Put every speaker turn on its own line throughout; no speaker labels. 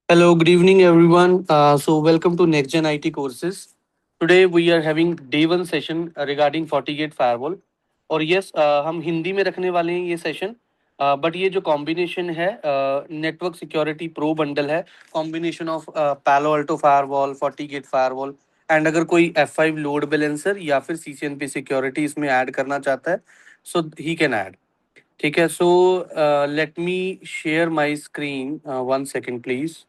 Hello, good evening, everyone. Welcome to Next Gen IT courses. Today, we are having day one session regarding FortiGate firewall. और yes, हम हिंदी में रखने वाले हैं ये सेशन. बट ये जो कॉम्बिनेशन है नेटवर्क सिक्योरिटी प्रो बंडल है, कॉम्बिनेशन ऑफ पैलो Alto firewall, FortiGate firewall and अगर कोई F5 लोड बैलेंसर या फिर CCNP सिक्योरिटी इसमें ऐड करना चाहता है, सो ही कैन ऐड. ठीक है. So let me share my screen. 1 second please.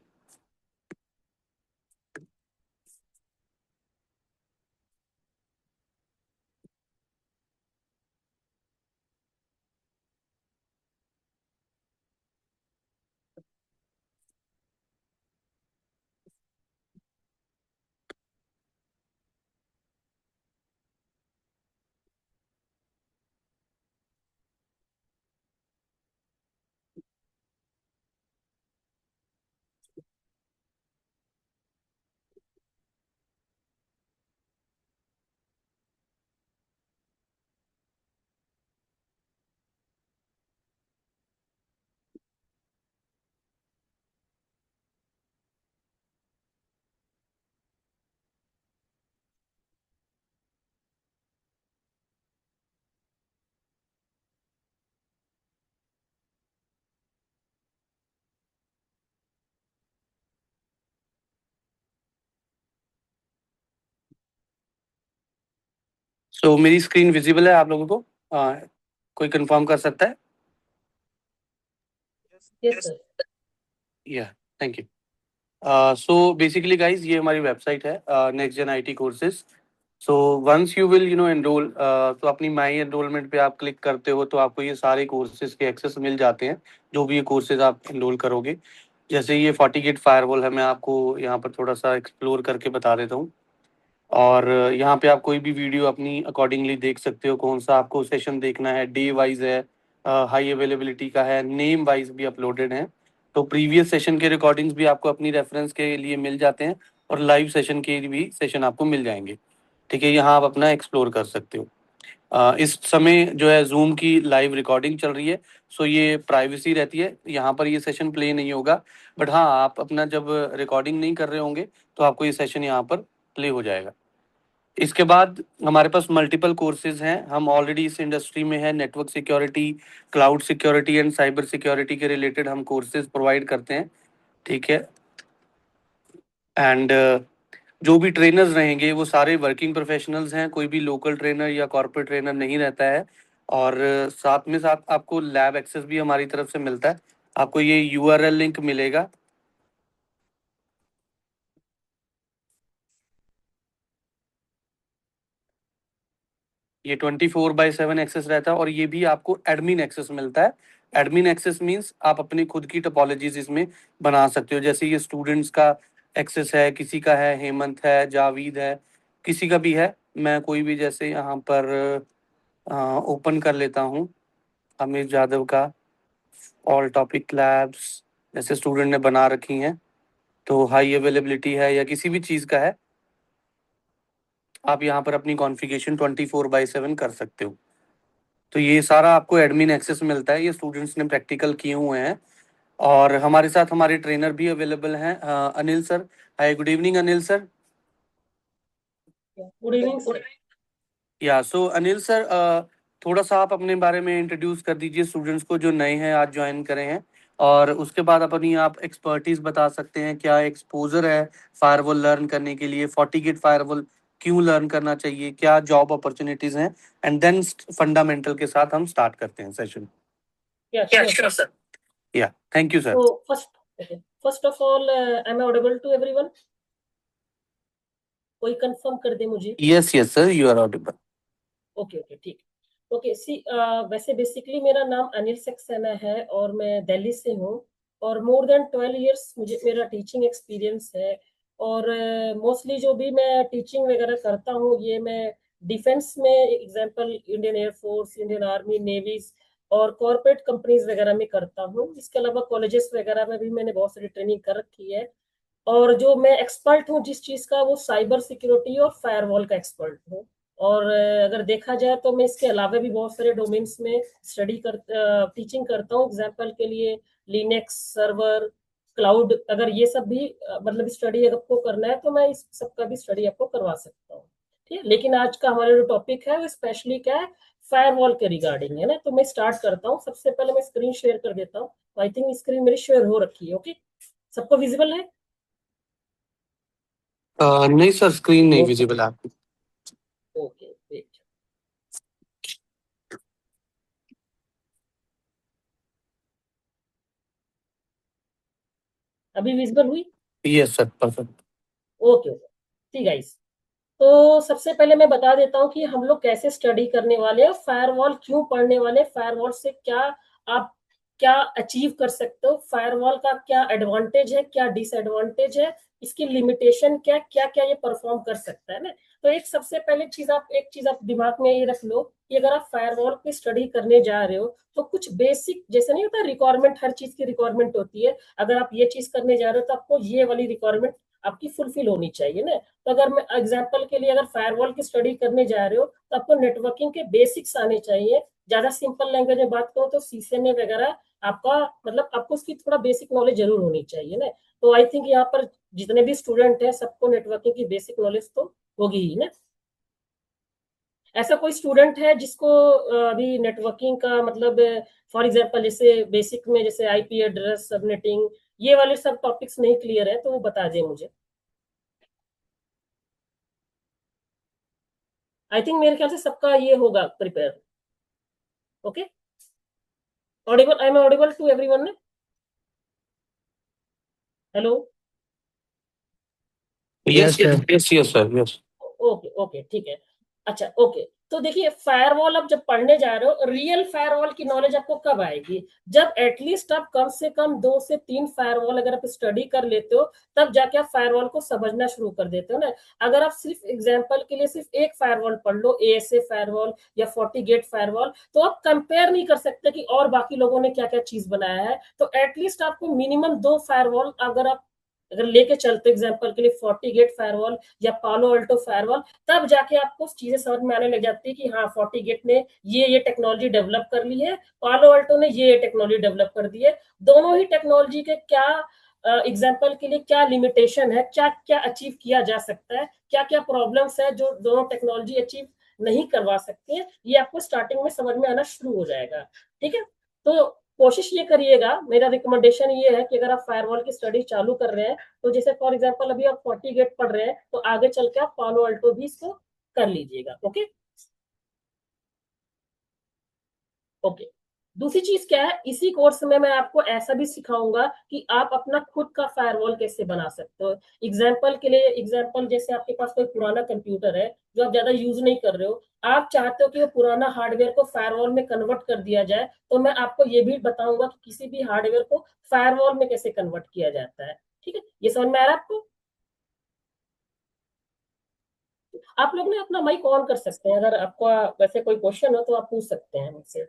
So मेरी स्क्रीन विजिबल है आप लोगों को? कोई कंफर्म कर सकता है?
Yes, sir.
Yeah, thank you. So basically guys, ये हमारी वेबसाइट है, next gen IT courses. So once you will enrol, तो अपनी माई एनरोलमेंट पे आप क्लिक करते हो तो आपको ये सारे कोर्सेज के एक्सेस मिल जाते हैं, जो भी ये कोर्सेज आप एनरोल करोगे. जैसे ये FortiGate फायरवॉल है, मैं आपको यहाँ पर थोड़ा सा एक्सप्लोर करके बता देता हूँ. और यहाँ पे आप कोई भी वीडियो अपनी अकॉर्डिंगली देख सकते हो, कौन सा आपको सेशन देखना है, डे वाइज है, हाई अवेलेबिलिटी का है, नेम वाइज भी अपलोडेड है. तो प्रीवियस सेशन के रिकॉर्डिंग्स भी आपको अपनी रेफरेंस के लिए मिल जाते हैं, और लाइव सेशन के भी सेशन आपको मिल जाएंगे. ठीक है, यहाँ आप अपना एक्सप्लोर कर सकते हो. इस समय जो है जूम की लाइव रिकॉर्डिंग चल रही है. सो ये प्राइवेसी रहती है, यहाँ पर ये सेशन प्ले नहीं होगा. बट हाँ, आप अपना जब रिकॉर्डिंग नहीं कर रहे होंगे तो आपको ये सेशन यहाँ पर प्ले हो जाएगा. इसके बाद हमारे पास मल्टीपल कोर्सेज हैं. हम ऑलरेडी इस इंडस्ट्री में हैं. Network security, cloud security and cyber security के रिलेटेड हम कोर्सेज प्रोवाइड करते हैं. ठीक है. एंड जो भी ट्रेनर्स रहेंगे वो सारे वर्किंग प्रोफेशनल्स हैं, कोई भी लोकल ट्रेनर या कॉर्पोरेट ट्रेनर नहीं रहता है. और साथ में साथ आपको लैब एक्सेस भी हमारी तरफ से मिलता है. आपको ये URL लिंक मिलेगा. ये 24/7 एक्सेस रहता है, और ये भी आपको एडमिन एक्सेस मिलता है. एडमिन एक्सेस मीन्स आप अपनी खुद की टोपोलॉजीज इसमें बना सकते हो. जैसे ये स्टूडेंट्स का एक्सेस है, किसी का है, हेमंत है, जावीद है, किसी का भी है. मैं कोई भी जैसे यहाँ पर ओपन कर लेता हूँ, अमित जादव का ऑल टॉपिक लैब्स, जैसे स्टूडेंट ने बना रखी हैं. तो हाई अवेलेबिलिटी है या किसी भी चीज़ का है, आप यहाँ पर अपनी कॉन्फ़िगरेशन 24/7 कर सकते हो. तो ये सारा आपको एडमिन एक्सेस मिलता है. ये स्टूडेंट्स ने प्रैक्टिकल किए हुए हैं. और हमारे साथ हमारे ट्रेनर भी अवेलेबल हैं. Anil sir. Hi, good evening Anil sir.
Good evening, sir.
या सो अनिल सर, थोड़ा सा आप अपने बारे में इंट्रोड्यूस कर दीजिए स्टूडेंट्स को जो नए हैं, आज ज्वाइन करे हैं. और उसके बाद अपनी आप एक्सपर्टीज बता सकते हैं, क्या एक्सपोजर है फायरवॉल लर्न करने के लिए, FortiGate फायरवॉल क्यों लर्न करना चाहिए, क्या जॉब अपॉर्चुनिटीज हैं. एंड देन फंडामेंटल के साथ हम स्टार्ट करते हैं सेशन.
Yeah,
या,
sure,
श्योर
sir.
सर. या, thank you sir.
So first of all, am I audible to everyone? कोई कंफर्म कर दे मुझे.
Yes yes sir, you are audible.
Okay okay, ठीक. ओके, सी, वैसे बेसिकली मेरा नाम अनिल सक्सेना है और मैं दिल्ली से हूँ. और मोर देन 12 इयर्स मुझे मेरा टीचिंग एक्सपीरियंस है. और मोस्टली जो भी मैं टीचिंग वगैरह करता हूँ, ये मैं डिफेंस में, example Indian air force, Indian army, navies और कॉर्पोरेट कंपनीज वगैरह में करता हूँ. इसके अलावा कॉलेजेस वगैरह में भी मैंने बहुत सारी ट्रेनिंग कर रखी है. और जो मैं एक्सपर्ट हूँ जिस चीज का, वो साइबर सिक्योरिटी और फायरवॉल का एक्सपर्ट हूँ. और अगर देखा जाए तो मैं इसके अलावा भी बहुत सारे डोमेन्स में टीचिंग करता हूँ. एग्जांपल के लिए लिनक्स सर्वर, क्लाउड, अगर ये सब भी मतलब स्टडी आपको करना है तो मैं इस सबका भी स्टडी आपको करवा सकता हूँ। ठीक है, लेकिन आज का हमारा जो टॉपिक है वो स्पेशली क्या है, फायरवॉल के रिगार्डिंग है ना। तो मैं स्टार्ट करता हूँ। सबसे पहले मैं स्क्रीन शेयर कर देता हूँ। आई थिंक स्क्रीन मेरी शेयर हो रखी है। ओके, सबको विजिबल है?
नहीं सर, स्क्रीन नहीं
यस सर।
विजिबल है आपकी।
Okay, wait. अभी विजिबल हुई?
Yes sir, perfect.
ओके, ठीक गाइस। तो सबसे पहले मैं बता देता हूँ कि हम लोग कैसे स्टडी करने वाले हैं, फायरवॉल क्यों पढ़ने वाले हैं, फायरवॉल से क्या आप क्या अचीव कर सकते हो, फायरवॉल का क्या एडवांटेज है, क्या डिसएडवांटेज है, इसकी लिमिटेशन क्या क्या क्या ये परफॉर्म कर सकता है ना। तो सबसे पहले एक चीज आप दिमाग में ये रख लो कि अगर आप फायरवॉल की स्टडी करने जा रहे हो तो कुछ बेसिक, जैसे नहीं होता रिक्वायरमेंट, हर चीज की रिक्वायरमेंट होती है। अगर आप ये चीज करने जा रहे हो तो आपको ये वाली रिक्वायरमेंट आपकी फुलफिल होनी चाहिए ना। तो अगर मैं एग्जांपल के लिए अगर फायरवॉल की स्टडी करने जा रहे हो तो आपको नेटवर्किंग के बेसिक्स आने चाहिए। ज्यादा सिंपल लैंग्वेज में बात करो तो सीसीएनए वगैरह आपका, मतलब आपको उसकी थोड़ा बेसिक नॉलेज जरूर होनी चाहिए ना। तो आई थिंक यहाँ पर जितने भी स्टूडेंट हैं सबको नेटवर्किंग की बेसिक नॉलेज तो होगी ही ना। ऐसा कोई स्टूडेंट है जिसको अभी नेटवर्किंग का मतलब, फॉर एग्जांपल जैसे बेसिक में जैसे आईपी एड्रेस, सबनेटिंग, ये वाले सब टॉपिक्स नहीं क्लियर है तो वो बता दें मुझे। आई थिंक मेरे ख्याल से सबका ये होगा prepare. Okay, audible, I am audible to everyone? Hello?
Yes
yes sir.
Yes yes sir, yes.
Okay okay, ठीक है। अच्छा, ओके। तो देखिए, फायरवॉल आप जब पढ़ने जा रहे हो, रियल फायरवॉल की नॉलेज आपको कब आएगी? जब एटलीस्ट आप कम से कम 2 से 3 फायरवॉल अगर आप स्टडी कर लेते हो, तब जाके आप फायरवॉल को समझना शुरू कर देते हो ना। अगर आप सिर्फ एग्जांपल के लिए सिर्फ एक फायरवॉल पढ़ लो, एएसए फायरवॉल या FortiGate फायरवॉल, तो आप कंपेयर नहीं कर सकते कि और बाकी लोगों ने क्या क्या चीज बनाया है। तो एटलीस्ट आपको मिनिमम 2 फायरवॉल अगर लेके चलते एग्जांपल के लिए, FortiGate फायरवॉल या पालो अल्टो फायरवॉल, तब जाके आपको चीजें समझ में आने लग जाती है कि हाँ, FortiGate ने ये टेक्नोलॉजी डेवलप कर ली है, पालो अल्टो ने ये टेक्नोलॉजी डेवलप कर दी है। दोनों ही टेक्नोलॉजी के क्या एग्जाम्पल के लिए क्या लिमिटेशन है, क्या क्या अचीव किया जा सकता है, क्या क्या प्रॉब्लम्स है जो दोनों टेक्नोलॉजी अचीव नहीं करवा सकती है, ये आपको स्टार्टिंग में समझ में आना शुरू हो जाएगा। ठीक है, तो कोशिश ये करिएगा, मेरा रिकमेंडेशन ये है कि अगर आप फायरवॉल की स्टडी चालू कर रहे हैं तो जैसे फॉर एग्जांपल अभी आप FortiGate पढ़ रहे हैं तो आगे चल के आप पालो अल्टो भी इसको कर लीजिएगा। Okay okay. दूसरी चीज क्या है, इसी कोर्स में मैं आपको ऐसा भी सिखाऊंगा कि आप अपना खुद का फायरवॉल कैसे बना सकते हो। एग्जाम्पल के लिए, एग्जाम्पल जैसे आपके पास कोई पुराना कंप्यूटर है जो आप ज्यादा यूज नहीं कर रहे हो, आप चाहते हो कि वो पुराना हार्डवेयर को फायरवॉल में कन्वर्ट कर दिया जाए, तो मैं आपको ये भी बताऊंगा कि किसी भी हार्डवेयर को फायरवॉल में कैसे कन्वर्ट किया जाता है। ठीक है, ये समझ में आ रहा है आपको? आप लोग ने अपना माइक ऑन कर सकते हैं, अगर आपका वैसे कोई क्वेश्चन हो तो आप पूछ सकते हैं मुझसे।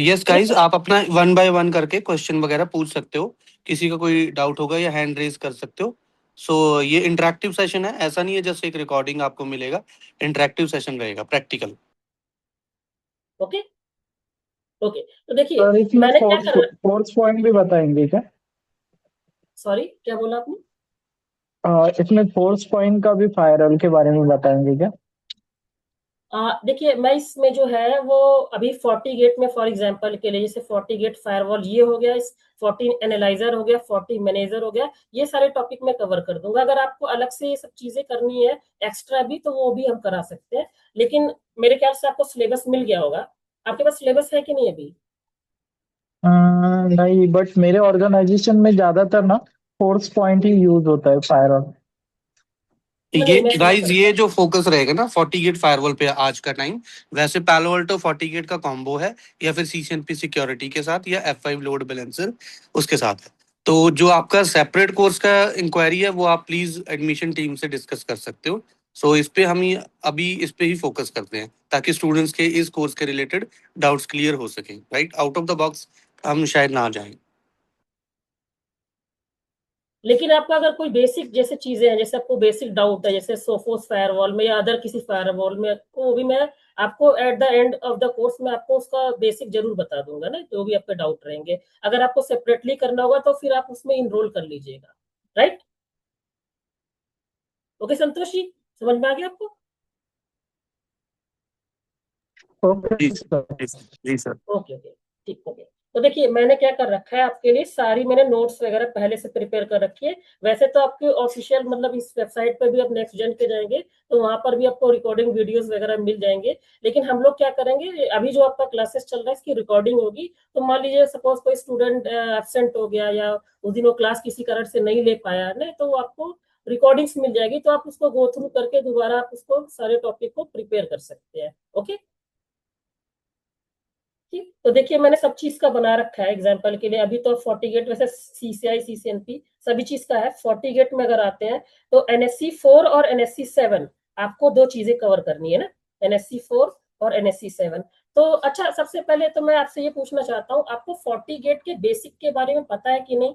यस गाइस, आप अपना 1 by 1 करके क्वेश्चन वगैरह पूछ सकते हो। किसी का कोई डाउट होगा या हैंड रेज कर सकते हो। सो ये इंटरेक्टिव सेशन है, ऐसा नहीं है जस्ट एक रिकॉर्डिंग आपको मिलेगा। इंटरेक्टिव सेशन रहेगा, प्रैक्टिकल।
Okay okay. तो देखिए,
सर इसमें
मैंने क्या
फोर्स
कर,
फोर्स पॉइंट भी बताएंगे क्या?
सॉरी क्या बोला आपने?
इसमें फोर्स पॉइंट का भी फायरवॉल के बारे में बताएंगे क्या?
देखिए, मैं इसमें जो है वो अभी FortiGate में फॉर एग्जांपल के लिए, जैसे FortiGate फायरवॉल ये हो गया, इस फोर्टी एनालाइजर हो गया, फोर्टी मैनेजर हो गया, ये सारे टॉपिक मैं कवर कर दूंगा। अगर आपको अलग से ये सब चीजें करनी है एक्स्ट्रा भी, तो वो भी हम करा सकते हैं। लेकिन मेरे ख्याल से आपको सिलेबस मिल गया होगा। आपके पास सिलेबस है कि नहीं अभी?
नहीं, बट मेरे ऑर्गेनाइजेशन में ज्यादातर ना फोर्स पॉइंट ही यूज होता है फायरवॉल।
ये
नहीं, मैं समझ
गाइस,
सकता
ये
हूँ।
जो फोकस रहेगा ना FortiGate फायरवॉल पे आज का टाइम, वैसे पालो अल्टो FortiGate का कॉम्बो है, या फिर CCNP सिक्योरिटी के साथ, या F5 लोड बैलेंसर उसके साथ है। तो जो आपका सेपरेट कोर्स का इंक्वायरी है वो आप प्लीज एडमिशन टीम से डिस्कस कर सकते हो। सो इस पे हम अभी इस पे ही फोकस करते हैं ताकि स्टूडेंट्स के इस कोर्स के रिलेटेड डाउट्स क्लियर हो सके। Right, out of the box हम शायद ना जाएं।
लेकिन आपका अगर कोई बेसिक जैसे चीजें हैं, जैसे आपको बेसिक डाउट है जैसे सोफोस फायरवॉल में या अदर किसी फायरवॉल में, तो वो भी मैं आपको at the end of the course में आपको उसका बेसिक जरूर बता दूंगा ना, जो भी आपके डाउट रहेंगे। अगर आपको सेपरेटली करना होगा तो फिर आप उसमें इनरोल कर लीजिएगा। राइट? ओके संतोष जी, समझ में आ गया आपको?
ओके
जी
सर।
जी जी सर।
ओके ओके, ठीक, ओके। तो देखिए मैंने क्या कर रखा है आपके लिए, सारी मैंने नोट्स वगैरह पहले से प्रिपेयर कर रखी है। वैसे तो आपके ऑफिशियल मतलब इस वेबसाइट पर भी आप नेक्स्ट जेन के जाएंगे तो वहां पर भी आपको रिकॉर्डिंग वीडियोस वगैरह मिल जाएंगे। लेकिन हम लोग क्या करेंगे, अभी जो आपका क्लासेस चल रहा है इसकी रिकॉर्डिंग होगी। तो मान लीजिए सपोज कोई स्टूडेंट एब्सेंट हो गया या उस दिन वो क्लास किसी कारण से नहीं ले पाया ना, तो वो आपको रिकॉर्डिंग्स मिल जाएगी, तो आप उसको गो थ्रू करके दोबारा आप उसको सारे टॉपिक को प्रिपेयर कर सकते हैं। ओके, ठीक। तो देखिए मैंने सब चीज का बना रखा है एग्जाम्पल के लिए। अभी तो 40 गेट वैसे सीसीआई सीसीएनपी सभी चीज का है। 40 गेट में अगर आते हैं तो एनएससी 4 और एनएससी 7 आपको दो चीजें कवर करनी है ना, एनएससी 4 और एनएससी 7। तो अच्छा, सबसे पहले तो मैं आपसे ये पूछना चाहता हूँ, आपको 40 गेट के बेसिक के बारे में पता है कि नहीं?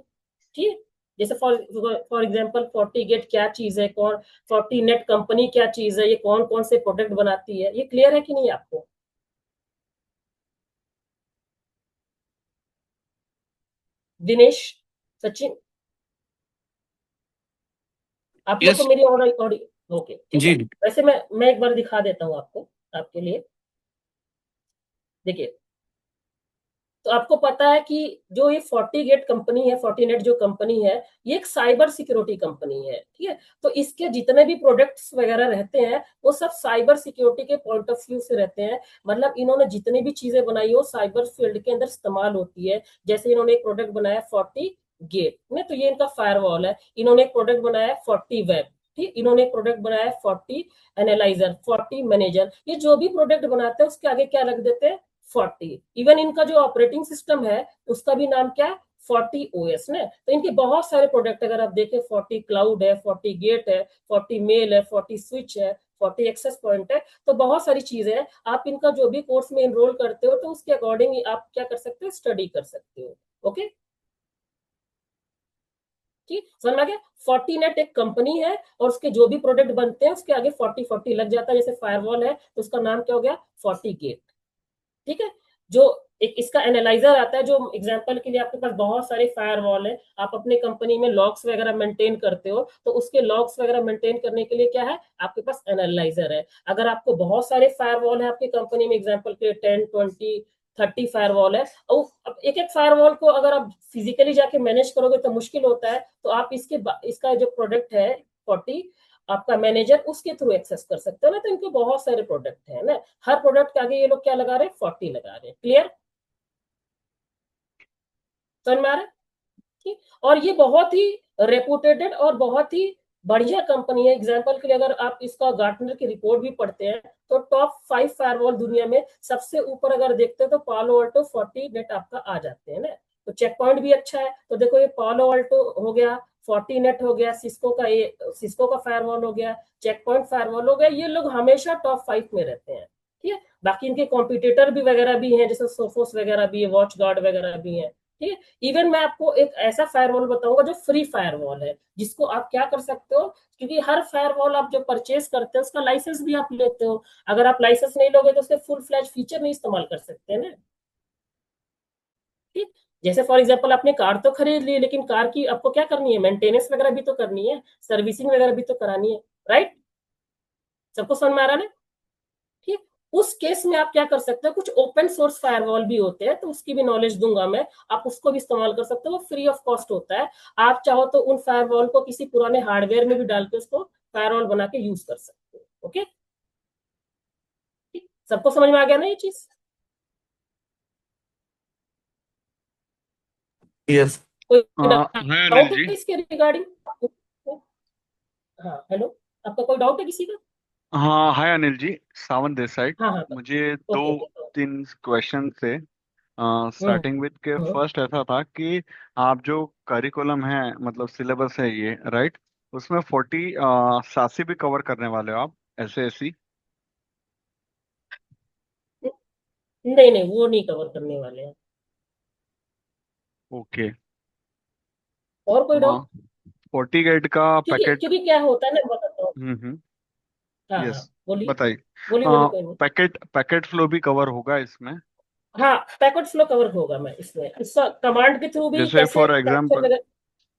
ठीक है, जैसे फॉर एग्जाम्पल 40 गेट क्या चीज है, कौन 40 नेट कंपनी क्या चीज है, ये कौन कौन से प्रोडक्ट बनाती है, ये क्लियर है कि नहीं आपको? दिनेश, सचिन, आप लोग को
यस
मेरी ऑडियो ओके ठीक है।
जी।
वैसे मैं एक बार दिखा देता हूँ आपको, आपके लिए। देखिए, तो आपको पता है कि जो ये 40 गेट कंपनी है, 40 नेट जो कंपनी है, ये एक साइबर सिक्योरिटी कंपनी है। ठीक है, तो इसके जितने भी प्रोडक्ट्स वगैरह रहते हैं वो सब साइबर सिक्योरिटी के पॉइंट ऑफ व्यू से रहते हैं। मतलब इन्होंने जितनी भी चीजें बनाई हो साइबर फील्ड के अंदर इस्तेमाल होती है। जैसे इन्होंने एक प्रोडक्ट बनाया 40 गेट में, तो ये इनका फायरवॉल है। इन्होंने एक प्रोडक्ट बनाया 40 वेब, ठीक, इन्होंने एक प्रोडक्ट बनाया 40 एनालाइजर, 40 मैनेजर। ये जो भी प्रोडक्ट बनाते हैं उसके आगे क्या लग देते हैं? 40। इवन इनका जो ऑपरेटिंग सिस्टम है उसका भी नाम क्या है? 40 ओएस ने। तो इनके बहुत सारे प्रोडक्ट अगर आप देखें, 40 क्लाउड है, 40 गेट है, 40 मेल है, 40 स्विच है, 40 एक्सेस पॉइंट है। तो बहुत सारी चीजें हैं। आप इनका जो भी कोर्स में इनरोल करते हो तो उसके अकॉर्डिंग आप क्या कर सकते हो, स्टडी कर सकते हो। ओके, ठीक, समझ में आ गया? 40 नेट एक कंपनी है और उसके जो भी प्रोडक्ट बनते हैं उसके आगे 40 40 लग जाता है। जैसे फायरवॉल है तो उसका नाम क्या हो गया? 40 गेट। ठीक है, जो एक इसका एनालाइजर आता है, जो एग्जांपल के लिए आपके पास बहुत सारे फायरवॉल है, आप अपने कंपनी में लॉग्स वगैरह मेंटेन करते हो, तो उसके लॉग्स वगैरह मेंटेन करने के लिए क्या है? आपके पास एनालाइजर है। अगर आपको बहुत सारे फायरवॉल है आपकी कंपनी में, एग्जांपल के 10 20 30 फायरवॉल है, और अब एक एक फायरवॉल को अगर आप फिजिकली जाके मैनेज करोगे तो मुश्किल होता है। तो आप इसका जो प्रोडक्ट है 40, आपका मैनेजर, उसके थ्रू एक्सेस कर सकते हो ना। तो इनके बहुत सारे प्रोडक्ट है ना, हर प्रोडक्ट के आगे ये लोग क्या लगा रहे हैं? 40 लगा रहे हैं। क्लियर? समझ में आ रहा है? ठीक, और ये बहुत ही रेपुटेटेड और बहुत ही बढ़िया कंपनी है। एग्जांपल के लिए अगर आप इसका गार्टनर की रिपोर्ट भी पढ़ते हैं तो टॉप 5 फायरवॉल दुनिया में सबसे ऊपर अगर देखते हैं तो पालो अल्टो 40 नेट आपका आ जाते हैं ना। तो चेक पॉइंट भी अच्छा है। तो देखो, ये पालो अल्टो हो गया, 40 नेट हो गया, सिस्को का फायरवॉल हो गया, चेक पॉइंट फायरवॉल हो गया, ये लोग हमेशा टॉप 5 में रहते हैं। ठीक है, बाकी इनके कॉम्पिटिटर भी वगैरह भी हैं, जैसे सोफोस वगैरह भी है, वॉच गार्ड वगैरह भी है। ठीक है, इवन मैं आपको एक ऐसा फायरवॉल बताऊंगा जो फ्री फायरवॉल है, जिसको आप क्या कर सकते हो, क्योंकि हर फायरवॉल आप जो परचेज करते हो उसका लाइसेंस भी आप लेते हो। अगर आप लाइसेंस नहीं लोगे तो उसके फुल फ्लैश फीचर नहीं इस्तेमाल कर सकते ना। ठीक, जैसे फॉर एग्जांपल आपने कार तो खरीद ली, लेकिन कार की आपको क्या करनी है? मेंटेनेंस वगैरह भी तो करनी है, सर्विसिंग वगैरह भी तो करानी है। राइट? सबको समझ में आ रहा है ना? ठीक, उस केस में आप क्या कर सकते हो, कुछ ओपन सोर्स फायरवॉल भी होते हैं, तो उसकी भी नॉलेज दूंगा मैं। आप उसको भी इस्तेमाल कर सकते हो, वो फ्री ऑफ कॉस्ट होता है। आप चाहो तो उन फायरवॉल को किसी पुराने हार्डवेयर में भी डाल के उसको फायरवॉल बना के यूज कर सकते हो। ओके, ठीक, सबको समझ में आ गया ना ये चीज?
यस।
कोई
हाय अनिल
डाउट
जी।
है इसके रिगार्डिंग? हाँ, हेलो, आपका कोई डाउट है किसी का?
हाँ, हाय अनिल जी, सावन दिस साइड।
हाँ हाँ,
मुझे दो
ओके ओके।
तीन क्वेश्चन थे।
हम्म
स्टार्टिंग विद के
हम्म
फर्स्ट ऐसा था कि आप जो करिकुलम है, मतलब सिलेबस है ये, राइट, उसमें 40 सासी भी कवर करने वाले हो आप, ऐसे ऐसी?
नहीं नहीं, वो नहीं कवर करने वाले हैं।
ओके।
और कोई
हाँ,
डाउट?
FortiGate का
क्योंकि
पैकेट।
क्योंकि क्या होता है ना, मैं बताता हूँ।
हम्म।
हाँ हाँ,
यस,
बोलिए
बताइए।
बोलिए बोलिए, कोई नहीं।
पैकेट पैकेट फ्लो भी कवर होगा इसमें?
हाँ, पैकेट फ्लो कवर होगा, मैं इसमें इसका कमांड के थ्रू भी
जैसे
कैसे
फॉर
कैप्चर
एग्जांपल।
वगैरह।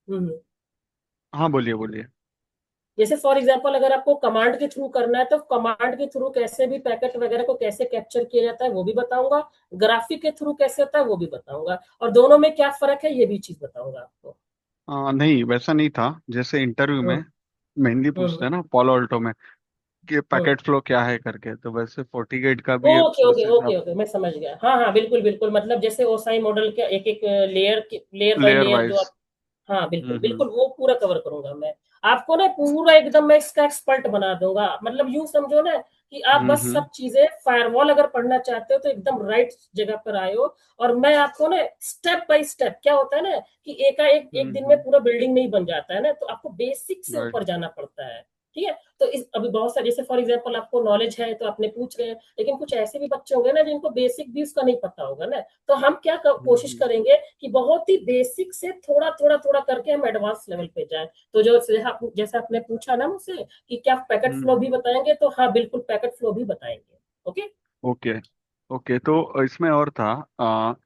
हम्म।
हाँ, बोलिए बोलिए।
जैसे फॉर एग्जांपल अगर आपको कमांड के थ्रू करना है तो कमांड के थ्रू कैसे भी पैकेट वगैरह को कैसे कैप्चर किया जाता है वो भी बताऊंगा। ग्राफिक के थ्रू कैसे होता है वो भी बताऊंगा, और दोनों में क्या फर्क है ये भी चीज बताऊंगा आपको।
नहीं, वैसा नहीं था। जैसे इंटरव्यू में
हम्म
मेनली पूछते
हम्म
हैं ना पॉलो अल्टो में कि
हम्म।
पैकेट फ्लो क्या है करके, तो वैसे FortiGate का भी है
ओके
उस
ओके ओके
हिसाब
ओके,
से।
मैं समझ गया। हाँ हाँ, बिल्कुल बिल्कुल, मतलब जैसे ओसाई मॉडल के एक एक लेयर बाय
लेयर
लेयर जो
वाइज।
आप। हाँ बिल्कुल
हम्म।
बिल्कुल, वो पूरा कवर करूंगा मैं। आपको ना पूरा एकदम मैं इसका एक्सपर्ट बना दूंगा, मतलब यूं समझो ना कि आप बस
हम्म।
सब चीजें फायरवॉल अगर पढ़ना चाहते हो तो एकदम राइट जगह पर आए हो। और मैं आपको ना स्टेप बाय स्टेप, क्या होता है ना कि एक दिन में
हम्म।
पूरा बिल्डिंग नहीं बन जाता है ना, तो आपको बेसिक से
राइट।
ऊपर जाना पड़ता है। ठीक है। तो इस अभी बहुत सारे, जैसे फॉर एग्जांपल आपको नॉलेज है तो आपने पूछ रहे हैं, लेकिन कुछ ऐसे भी बच्चे होंगे ना जिनको बेसिक भी उसका नहीं पता होगा ना, तो हम क्या कोशिश
हम्म।
करेंगे कि बहुत ही बेसिक से थोड़ा थोड़ा थोड़ा करके हम एडवांस लेवल पे जाएं। तो जो जैसे आपने पूछा ना मुझसे कि क्या पैकेट फ्लो
हम्म।
भी बताएंगे, तो हाँ बिल्कुल पैकेट फ्लो भी बताएंगे। ओके।
ओके। ओके, तो इसमें और था,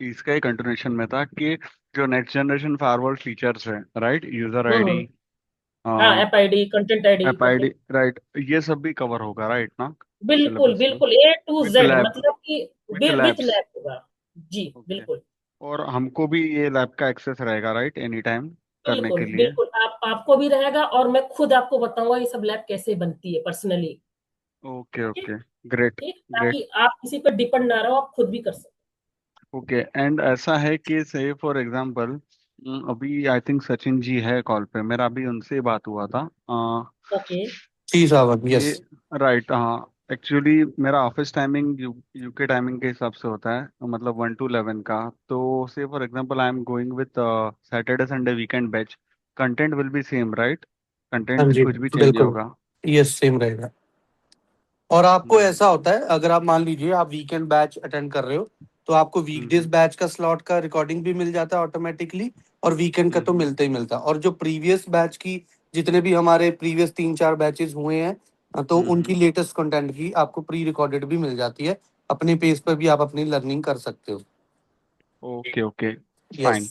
इसका ही कंटिन्यूशन में था कि जो नेक्स्ट जनरेशन फायरवॉल फीचर्स है, राइट, यूजर आईडी,
हम्म। हाँ, app ID, content ID,
app ID,
content.
Right, ये सब भी कवर होगा, राइट ना,
बिल्कुल
सिलेबस में?
बिल्कुल, ए टू
विथ
जेड,
लैब,
मतलब कि
विथ
विथ
लैब्स।
लैब होगा। जी
ओके।
बिल्कुल।
और हमको भी ये लैब का एक्सेस रहेगा, राइट, एनी टाइम करने
बिल्कुल
के लिए?
बिल्कुल, आपको भी रहेगा, और मैं खुद आपको बताऊंगा ये सब लैब कैसे बनती है personally.
Okay
okay.
Okay. Great.
ठीक,
ग्रेट।
ताकि आप किसी पर डिपेंड ना रहो, आप खुद भी कर सकते
ओके, एंड ऐसा है कि से फॉर एग्जांपल, अभी आई थिंक सचिन जी है कॉल पे, मेरा अभी उनसे बात हुआ था
हो। ओके।
जी साहब,
कि,
यस।
राइट, हाँ, एक्चुअली मेरा ऑफिस टाइमिंग यूके टाइमिंग के हिसाब से होता है, मतलब 1 to 11 का। तो से for example I am going with Saturday Sunday weekend batch, content will be same, right?
हाँ
कंटेंट भी
जी,
कुछ भी चेंज नहीं
बिल्कुल।
होगा?
यस, सेम रहेगा। और आपको
हम्म
ऐसा होता है, अगर आप मान लीजिए आप वीकेंड बैच अटेंड कर रहे हो, तो आपको वीकडेज
हम्म
बैच का स्लॉट का रिकॉर्डिंग भी मिल जाता है ऑटोमेटिकली। और वीकेंड का तो
हम्म
मिलता ही मिलता है। और जो प्रीवियस बैच की, जितने भी हमारे प्रीवियस 3-4 बैचेस हुए हैं, तो उनकी
हम्म।
लेटेस्ट कंटेंट की आपको प्री रिकॉर्डेड भी मिल जाती है। अपने पेज पर भी आप अपनी लर्निंग कर सकते हो।
Okay okay,
yes.
फाइन।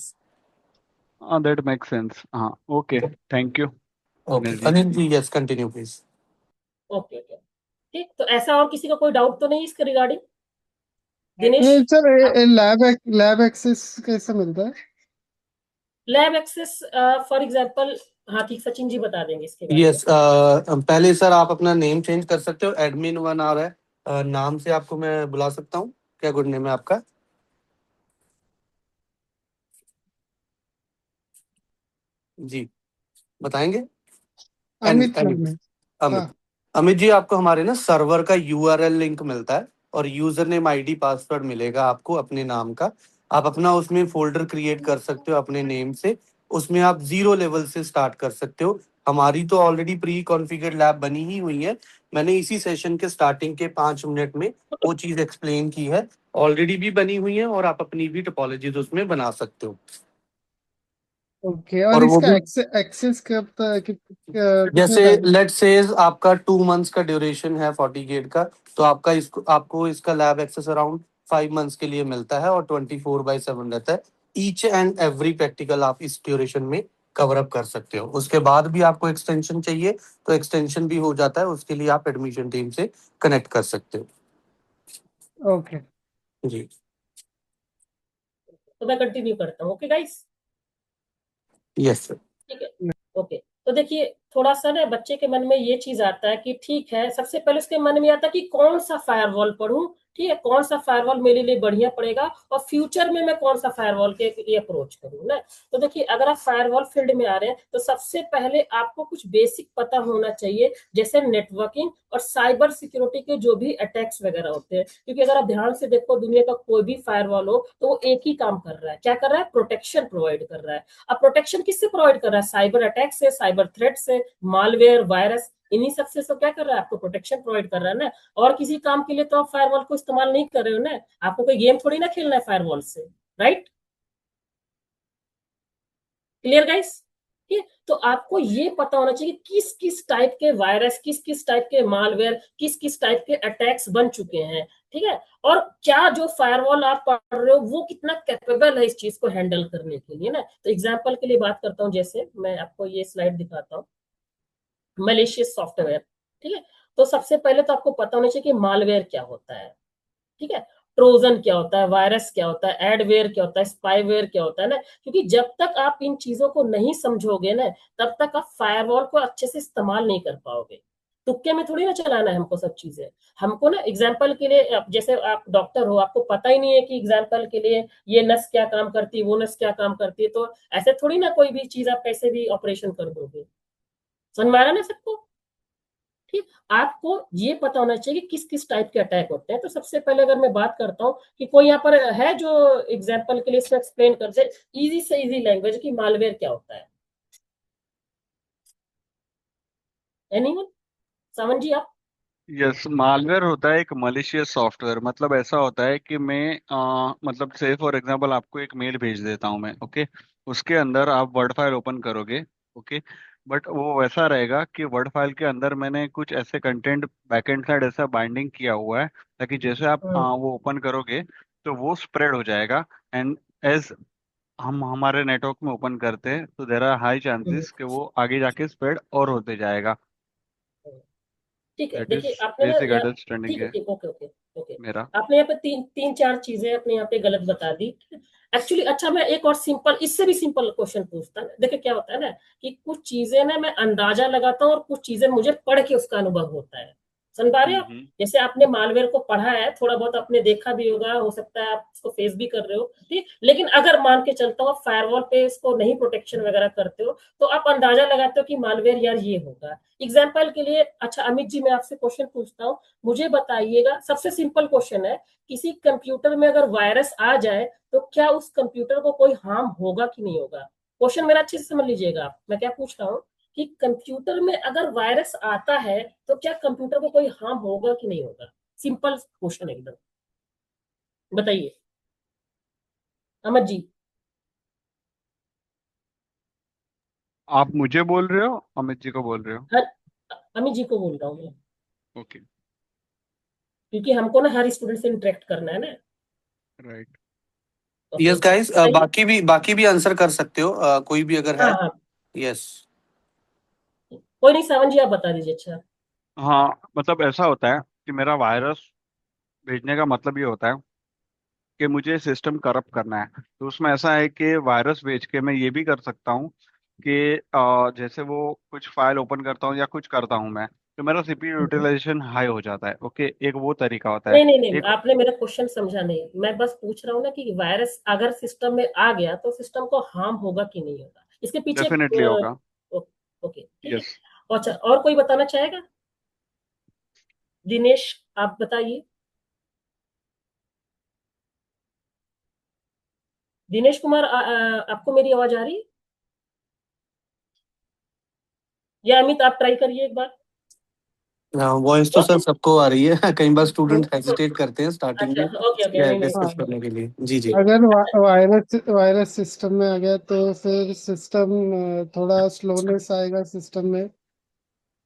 हाँ, दैट मेक सेंस, हाँ। Okay, thank you
okay
Anil ji.
Anil ji, yes, continue please.
Okay okay. ठीक, तो ऐसा और किसी का कोई डाउट तो नहीं इसके रिगार्डिंग? दिनेश।
नहीं सर,
आप।
लैब एक्सेस कैसे मिलता है?
लैब एक्सेस फॉर एग्जांपल, हाँ ठीक, सचिन जी बता देंगे इसके बारे में।
यस, पहले सर आप अपना नेम चेंज कर सकते हो। एडमिन वन आ रहा है, नाम से आपको मैं बुला सकता हूँ। क्या गुड नेम है आपका? जी, बताएंगे।
अमित नाम
अमित।
है। हाँ।
अमित। अमित जी, आपको हमारे ना सर्वर का यूआरएल लिंक मिलता है, और यूजर नेम आईडी पासवर्ड मिलेगा आपको अपने नाम का। आप अपना उसमें फोल्डर क्रिएट कर सकते हो अपने नेम से। उसमें आप जीरो लेवल से स्टार्ट कर सकते हो। हमारी तो ऑलरेडी प्री कॉन्फ़िगर्ड लैब बनी ही हुई है। मैंने इसी सेशन के स्टार्टिंग के 5 मिनट में वो चीज़ एक्सप्लेन की है। ऑलरेडी भी बनी हुई है, और आप अपनी भी टोपोलॉजीज उसमें बना सकते हो।
ओके, और
और वो
इसका
भी,
एक्सेस कब तक कितने
जैसे
टाइम?
लेट सेज आपका 2 मंथ्स का ड्यूरेशन है FortiGate का, तो आपको इसका लैब एक्सेस अराउंड 5 मंथ्स के लिए मिलता है, और 24/7 रहता है। ईच एंड एवरी प्रैक्टिकल आप इस ड्यूरेशन में कवर अप कर सकते हो। उसके बाद भी आपको एक्सटेंशन चाहिए तो एक्सटेंशन भी हो जाता है। उसके लिए आप एडमिशन टीम से कनेक्ट कर सकते हो।
ओके।
जी।
तो मैं कंटिन्यू करता हूँ। Okay guys.
Yes sir.
ठीक है। ओके। तो देखिए, थोड़ा सा ना बच्चे के मन में ये चीज आता है कि ठीक है, सबसे पहले उसके मन में आता है कि कौन सा फायरवॉल पढूं। ठीक है, कौन सा फायरवॉल मेरे लिए बढ़िया पड़ेगा, और फ्यूचर में मैं कौन सा फायरवॉल के लिए अप्रोच करूं ना। तो देखिए, अगर आप फायरवॉल फील्ड में आ रहे हैं तो सबसे पहले आपको कुछ बेसिक पता होना चाहिए, जैसे नेटवर्किंग और साइबर सिक्योरिटी के जो भी अटैक्स वगैरह होते हैं। क्योंकि अगर आप ध्यान से देखो, दुनिया का कोई भी फायरवॉल हो तो वो एक ही काम कर रहा है। क्या कर रहा है? प्रोटेक्शन प्रोवाइड कर रहा है। अब प्रोटेक्शन किससे प्रोवाइड कर रहा है? साइबर अटैक से, साइबर थ्रेट से, मालवेयर, वायरस, इन्हीं सबसे सब क्या कर रहा है? आपको प्रोटेक्शन प्रोवाइड कर रहा है ना। और किसी काम के लिए तो आप फायरवॉल को इस्तेमाल नहीं कर रहे हो ना। आपको कोई गेम थोड़ी ना खेलना है फायरवॉल से। राइट? Clear guys? ठीक है, तो आपको ये पता होना चाहिए कि किस किस टाइप के वायरस, किस किस टाइप के मालवेयर, किस किस टाइप के अटैक्स बन चुके हैं, ठीक है, और क्या जो फायरवॉल आप पढ़ रहे हो वो कितना कैपेबल है इस चीज को हैंडल करने के लिए ना। तो एग्जांपल के लिए बात करता हूँ, जैसे मैं आपको ये स्लाइड दिखाता हूँ, मलेशियस सॉफ्टवेयर, ठीक है। तो सबसे पहले तो आपको पता होना चाहिए कि मालवेयर क्या होता है, ठीक है, ट्रोजन क्या होता है, वायरस क्या होता है, एडवेयर क्या होता है, स्पाईवेयर क्या होता है ना, क्योंकि जब तक आप इन चीजों को नहीं समझोगे ना, तब तक आप फायरवॉल को अच्छे से इस्तेमाल नहीं कर पाओगे। तुक्के में थोड़ी ना चलाना है हमको सब चीजें। हमको ना एग्जाम्पल के लिए, जैसे आप डॉक्टर हो, आपको पता ही नहीं है कि एग्जाम्पल के लिए ये नस क्या काम करती है, वो नस क्या काम करती है, तो ऐसे थोड़ी ना कोई भी चीज आप कैसे भी ऑपरेशन कर दोगे। समझ में आ रहा ना सबको? ठीक, आपको ये पता होना चाहिए कि किस किस टाइप के अटैक होते हैं। तो सबसे पहले अगर मैं बात करता हूँ कि कोई यहाँ पर है जो एग्जाम्पल के लिए इसको एक्सप्लेन कर दे इजी से इजी लैंग्वेज की मालवेयर क्या होता है? एनीवन? सावन जी आप?
यस, मालवेयर होता है एक मलिशियस सॉफ्टवेयर। मतलब ऐसा होता है कि मैं मतलब से फॉर एग्जांपल आपको एक मेल भेज देता हूँ मैं, ओके। उसके अंदर आप वर्ड फाइल ओपन करोगे, ओके। बट वो वैसा रहेगा कि वर्ड फाइल के अंदर मैंने कुछ ऐसे कंटेंट बैकएंड साइड ऐसा बाइंडिंग किया हुआ है ताकि जैसे आप
हम्म,
वो ओपन करोगे तो वो स्प्रेड हो जाएगा। एंड एज हम हमारे नेटवर्क में ओपन करते हैं तो there are high
hmm,
chances कि वो आगे जाके स्प्रेड और होते जाएगा।
हम्म। ठीक है,
दैट इज
देखिए आपने ना
बेसिक
यहाँ,
अंडरस्टैंडिंग
ठीक है
है
ठीक, ओके ओके ओके,
मेरा।
आपने यहाँ पे तीन तीन चार चीजें अपने यहाँ पे गलत बता दी एक्चुअली। अच्छा, मैं एक और सिंपल, इससे भी सिंपल क्वेश्चन पूछता हूँ। देखिए क्या होता है ना कि कुछ चीजें ना मैं अंदाजा लगाता हूँ और कुछ चीजें मुझे पढ़ के उसका अनुभव होता है। समझ पा रहे हो आप?
हम्म।
जैसे आपने मालवेयर को पढ़ा है, थोड़ा बहुत आपने देखा भी होगा, हो सकता है आप उसको फेस भी कर रहे हो, ठीक, लेकिन अगर मान के चलता हूँ फायरवॉल पे इसको नहीं प्रोटेक्शन वगैरह करते हो, तो आप अंदाजा लगाते हो कि मालवेयर यार ये होगा। एग्जाम्पल के लिए, अच्छा अमित जी मैं आपसे क्वेश्चन पूछता हूँ, मुझे बताइएगा, सबसे सिंपल क्वेश्चन है, किसी कंप्यूटर में अगर वायरस आ जाए तो क्या उस कंप्यूटर को कोई हार्म होगा कि नहीं होगा? क्वेश्चन मेरा अच्छे से समझ लीजिएगा आप, मैं क्या पूछ रहा हूँ कि कंप्यूटर में अगर वायरस आता है तो क्या कंप्यूटर को कोई हार्म होगा कि नहीं होगा? सिंपल क्वेश्चन एकदम, बताइए अमित जी।
आप मुझे बोल रहे हो, अमित जी को बोल रहे हो?
हर, अमित जी को बोल रहा हूँ मैं,
ओके।
क्योंकि हमको ना हर स्टूडेंट से इंटरेक्ट करना है ना।
राइट।
ओके,
यस गाइस,
बताइए।
बाकी भी आंसर कर सकते हो, कोई भी अगर
हाँ
है।
हाँ,
यस।
कोई नहीं, सावन जी आप बता दीजिए। अच्छा,
हाँ, मतलब ऐसा होता है कि मेरा वायरस भेजने का मतलब ये होता है कि मुझे सिस्टम करप्ट करना है। तो उसमें ऐसा है कि वायरस भेज के मैं ये भी कर सकता हूँ कि जैसे वो कुछ फाइल ओपन करता हूँ या कुछ करता हूँ मैं, तो मेरा सीपीयू यूटिलाइजेशन हाई हो जाता है, ओके। एक वो तरीका होता है।
नहीं नहीं नहीं,
एक
आपने मेरा क्वेश्चन समझा नहीं। मैं बस पूछ रहा हूँ ना कि वायरस अगर सिस्टम में आ गया तो सिस्टम को हार्म होगा कि नहीं होगा, इसके पीछे
डेफिनेटली होगा।
ओके ठीक है।
यस।
अच्छा, और कोई बताना चाहेगा? दिनेश, आप बताइए। दिनेश कुमार, आपको मेरी आवाज आ रही है? या अमित आप ट्राई करिए एक बार।
वॉइस तो सर
ओके,
सबको आ रही है। कई बार स्टूडेंट हेजिटेट करते हैं स्टार्टिंग
अच्छा
में
ओके ओके, नहीं नहीं,
डिस्कस
हाँ,
करने के लिए। जी जी।
अगर वायरस सिस्टम में आ गया तो फिर सिस्टम थोड़ा स्लोनेस आएगा सिस्टम में।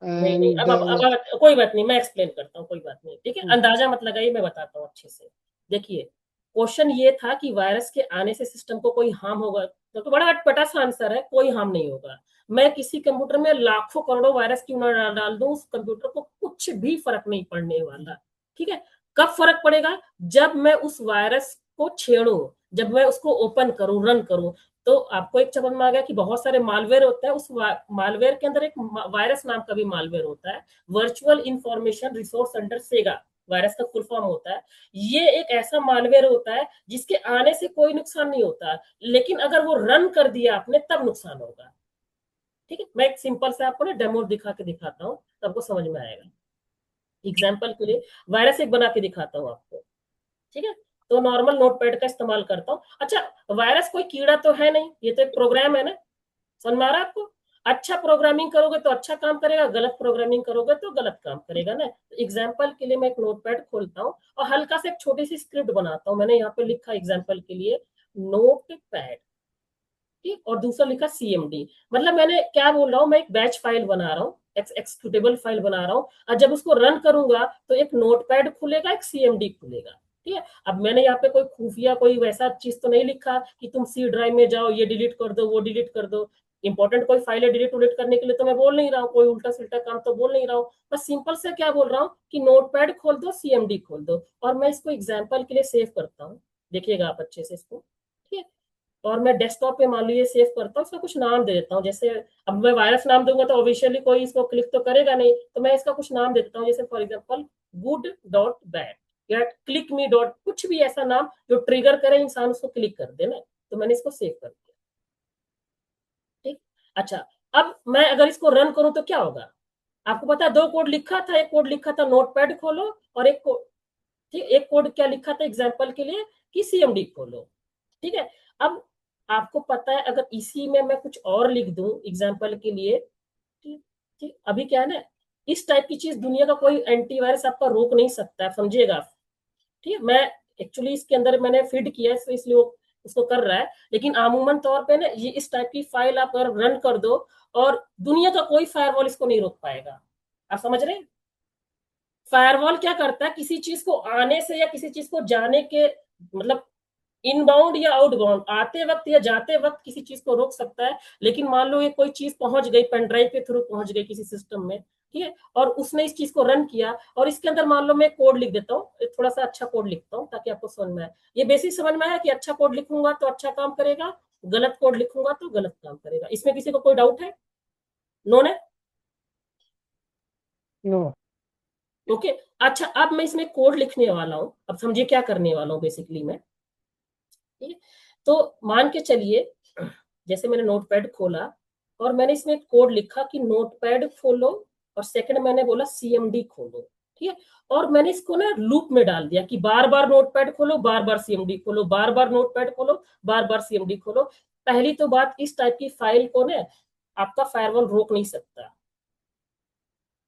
नहीं नहीं,
एंड
अब कोई बात नहीं, मैं एक्सप्लेन करता हूँ, कोई बात नहीं, ठीक है, अंदाजा मत लगाइए, मैं बताता हूँ अच्छे से। देखिए, क्वेश्चन ये था कि वायरस के आने से सिस्टम को कोई हार्म होगा, तो बड़ा अटपटा सा आंसर है, कोई हार्म नहीं होगा। मैं किसी कंप्यूटर में लाखों करोड़ों वायरस क्यों ना डाल दूं, उस कंप्यूटर को कुछ भी फर्क नहीं पड़ने वाला, ठीक है। कब फर्क पड़ेगा? जब मैं उस वायरस को छेड़ू, जब मैं उसको ओपन करूं, रन करूं। तो आपको एक समझ में आ गया कि बहुत सारे मालवेयर होते हैं, उस मालवेयर के अंदर एक वायरस नाम का भी मालवेयर होता है, वर्चुअल इंफॉर्मेशन रिसोर्स सेंटर सेगा, वायरस का फुल फॉर्म होता है। ये एक ऐसा मालवेयर होता है जिसके आने से कोई नुकसान नहीं होता, लेकिन अगर वो रन कर दिया आपने तब नुकसान होगा, ठीक है। मैं एक सिंपल से आपको ना डेमो दिखा के दिखाता हूँ, तब आपको समझ में आएगा। एग्जाम्पल के लिए वायरस एक बना के दिखाता हूँ आपको, ठीक है। तो नॉर्मल नोटपैड का इस्तेमाल करता हूँ। अच्छा, वायरस कोई कीड़ा तो है नहीं, ये तो एक प्रोग्राम है ना। समझ में आ रहा है आपको? अच्छा प्रोग्रामिंग करोगे तो अच्छा काम करेगा, गलत प्रोग्रामिंग करोगे तो गलत काम करेगा ना। तो एग्जाम्पल के लिए मैं एक नोटपैड खोलता हूँ और हल्का से एक छोटी सी स्क्रिप्ट बनाता हूँ। मैंने यहाँ पे लिखा एग्जाम्पल के लिए नोटपैड, ठीक, और दूसरा लिखा CMD। मतलब मैंने क्या बोल रहा हूँ, मैं एक बैच फाइल बना रहा हूँ, एक्सिक्यूटेबल फाइल बना रहा हूँ, और जब उसको रन करूंगा तो एक नोटपैड खुलेगा, एक CMD खुलेगा। ठीक है, अब मैंने यहाँ पे कोई खुफिया कोई वैसा चीज तो नहीं लिखा कि तुम C ड्राइव में जाओ, ये डिलीट कर दो, वो डिलीट कर दो। इंपॉर्टेंट कोई फाइल डिलीट उलीट करने के लिए तो मैं बोल नहीं रहा हूँ, कोई उल्टा सिल्टा काम तो बोल नहीं रहा हूँ। बस सिंपल से क्या बोल रहा हूँ कि नोटपैड खोल दो, CMD खोल दो, और मैं इसको एग्जाम्पल के लिए सेव करता हूँ। देखिएगा आप अच्छे से इसको। ठीक है, और मैं डेस्कटॉप पे मान लीजिए सेव करता हूँ, उसका कुछ नाम दे देता हूँ। जैसे अब मैं वायरस नाम दूंगा तो ऑब्वियसली कोई इसको क्लिक तो करेगा नहीं, तो मैं इसका कुछ नाम दे देता हूँ, जैसे फॉर एग्जाम्पल good.bad या क्लिक मी डॉट, कुछ भी ऐसा नाम जो ट्रिगर करे इंसान उसको क्लिक कर दे ना। तो मैंने इसको सेव कर दिया। ठीक, अच्छा, अब मैं अगर इसको रन करूं तो क्या होगा, आपको पता है दो कोड लिखा था, एक कोड लिखा था नोटपैड खोलो, और एक कोड, ठीक, एक कोड क्या लिखा था एग्जाम्पल के लिए कि CMD खोलो। ठीक है, अब आपको पता है अगर इसी में मैं कुछ और लिख दूं एग्जाम्पल के लिए, ठीक, ठीक, अभी क्या है ना, इस टाइप की चीज दुनिया का कोई एंटीवायरस आपका रोक नहीं सकता है, समझिएगा। ठीक है, मैं एक्चुअली इसके अंदर मैंने फीड किया है, इसलिए वो उसको कर रहा है, लेकिन आमूमन तौर पे ना ये इस टाइप की फाइल आप अगर रन कर दो, और दुनिया का कोई फायरवॉल इसको नहीं रोक पाएगा। आप समझ रहे हैं, फायरवॉल क्या करता है, किसी चीज को आने से या किसी चीज को जाने के, मतलब इनबाउंड या आउटबाउंड, आते वक्त या जाते वक्त किसी चीज को रोक सकता है। लेकिन मान लो ये कोई चीज पहुंच गई, पेन ड्राइव के थ्रू पहुंच गई किसी सिस्टम में, ठीक है, और उसने इस चीज को रन किया, और इसके अंदर मान लो मैं कोड लिख देता हूँ, थोड़ा सा अच्छा कोड लिखता हूँ ताकि आपको समझ में आए। ये बेसिक समझ में आया कि अच्छा कोड लिखूंगा तो अच्छा काम करेगा, गलत कोड लिखूंगा तो गलत काम करेगा। इसमें किसी को कोई डाउट है? नो ने?
नो।
ओके, अच्छा, अब मैं इसमें कोड लिखने वाला हूँ। अब समझिए क्या करने वाला हूँ बेसिकली मैं। ठीक है, तो मान के चलिए जैसे मैंने नोटपैड खोला, और मैंने इसमें कोड लिखा कि नोटपैड खोलो, और सेकंड मैंने बोला CMD खोलो। ठीक है, और मैंने इसको ना लूप में डाल दिया कि बार बार नोटपैड खोलो, बार बार CMD खोलो, बार बार नोटपैड खोलो, बार बार CMD खोलो। पहली तो बात, इस टाइप की फाइल को ना आपका फायरवॉल रोक नहीं सकता।